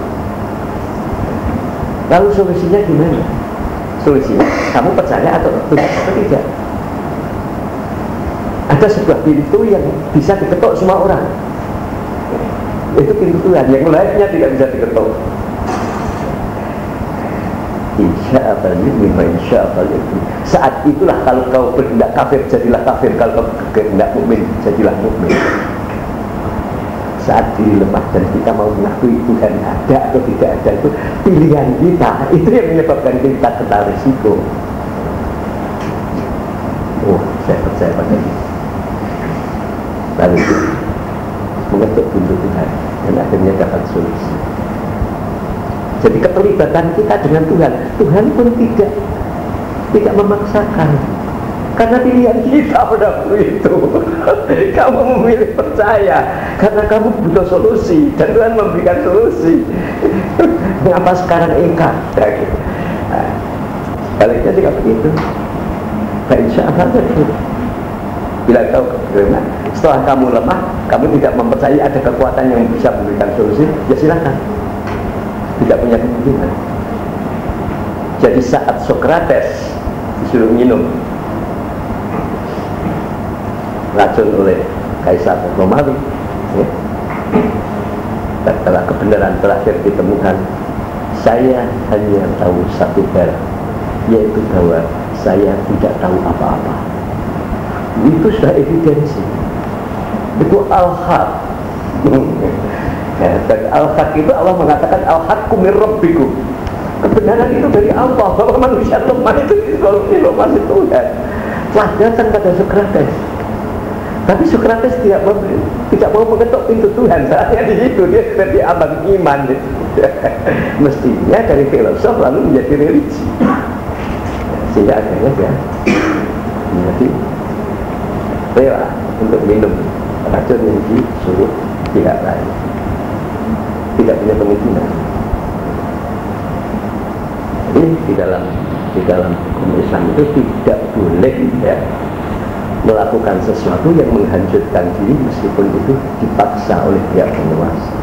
Lalu solusinya gimana? Solusinya kamu percaya atau tidak? Ada sebuah pintu yang bisa diketuk semua orang. Itu pintu Tuhan yang lainnya tidak bisa diketuk. Insya Allah insya Allah. Saat itulah kalau kau berkehendak kafir, jadilah kafir. Kalau kau berkehendak mukmin, jadilah mukmin. Saat diri lemah dan kita mau mengakui Tuhan ada atau tidak ada, itu pilihan kita. Itu yang menyebabkan kita kena risiko. Oh, saya percaya pada ini. Lalu mengetuk pintu Tuhan dan akhirnya dapat solusi. Jadi keterlibatan kita dengan Tuhan pun tidak memaksakan. Karena pilihan kita pada waktu itu. Kamu memilih percaya karena kamu butuh solusi dan Tuhan memberikan solusi. Mengapa sekarang ingkar? Baliknya tidak begitu. Insya Allah begitu. Bila kau keberanian, setelah kamu lemah, kamu tidak mempercayai ada kekuatan yang bisa memberikan solusi, ya silakan. Tidak punya kemungkinan. Jadi saat Sokrates disuruh minum racun oleh Kaisar Romawi, ya, setelah kebenaran terakhir ditemukan, saya hanya tahu satu hal, yaitu bahwa saya tidak tahu apa-apa. Itu sudah evidensi. Itu al-haq. Dan al-haq itu Allah mengatakan al-haqqu min rabbikum. Kebenaran itu dari Allah, bahwa manusia lemah itu lemah itu Tuhan. Telah datang pada Sokrates. Tapi Sokrates tidak mau mengetuk pintu Tuhan. Saatnya di situ dia seperti abang iman. Mestinya dari filosof lalu menjadi religi. Sehingga akhirnya dia menjadi rela untuk minum racun yang disuruh pihak lain. Tidak punya kemungkinan. Jadi di dalam hukum Islam itu tidak boleh ya melakukan sesuatu yang menghancurkan diri meskipun itu dipaksa oleh pihak penguasa.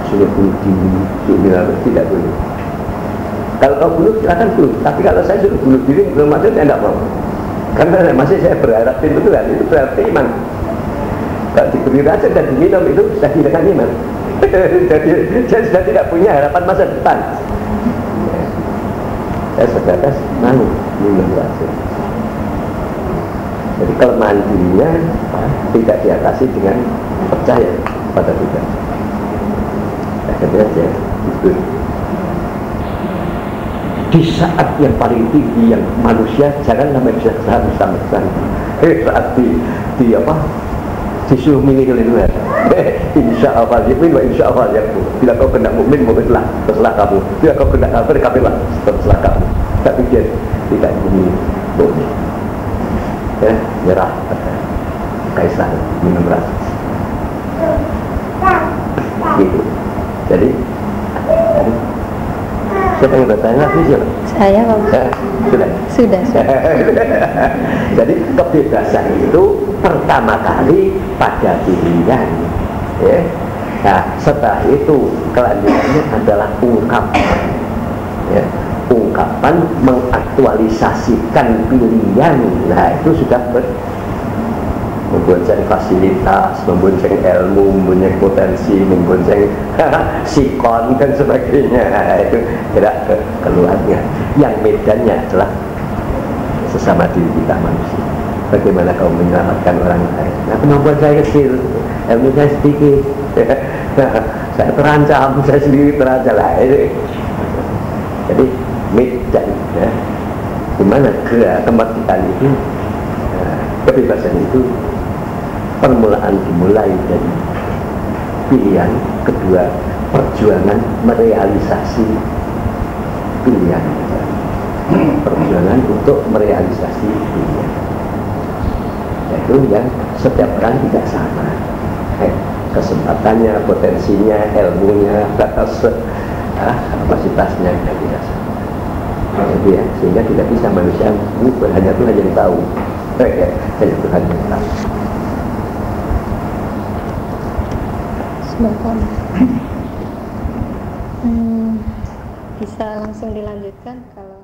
Suruh bunuh diri, tidak boleh. Kalau kau bunuh, silakan bunuh. Tapi kalau saya suruh bunuh diri, belum masuk, saya tidak mau. Karena masih saya berharap itu Tuhan, itu berarti iman. Kalau diberi racun dan diminum itu sudah tidak iman. Jadi saya sudah tidak punya harapan masa depan. Saya sebatas mau minum racun. Jadi kelemahan dirinya tidak diatasi dengan percaya pada Tuhan. Akhirnya saya tidur. Di saat yang paling tinggi yang manusia jangan namanya sama saat disuruh milih oleh Tuhan. Insya Allah yakin wa insya Allah yakin. Bila kau kena mukmin mukminlah, terserah kamu. Bila kau kena kafir kafirlah, terserah kamu. Tapi dia tidak memilih mukmin. Ya, nyerah pada Kaisar minum racun. Gitu. Jadi siapa yang bertanya lagi siapa? Saya Pak. Sudah. Jadi kebebasan itu pertama kali pada pilihan, ya. Nah setelah itu kelanjutannya adalah ungkapan, ya. Ungkapan mengaktualisasikan pilihan. Nah itu sudah membonceng fasilitas, membonceng ilmu, membonceng potensi, membonceng sikon dan sebagainya. Itu gerak keluarnya. Yang medannya adalah sesama diri kita manusia. Bagaimana kau menyelamatkan orang lain? Nah, kemampuan saya kecil, ilmu saya sedikit. Saya terancam, saya sendiri terancam lah. Jadi medan, ya. Dimana gerak tempat kita itu, kebebasan itu permulaan dimulai dari pilihan, kedua perjuangan merealisasi pilihan. perjuangan untuk merealisasi dunia. Yaitu yang setiap orang tidak sama, kesempatannya, potensinya, ilmunya, batas kapasitasnya tidak sama. Jadi ya, sehingga tidak bisa manusia hanya Tuhan yang tahu, hanya Tuhan yang tahu. Sebentar. Bisa langsung dilanjutkan kalau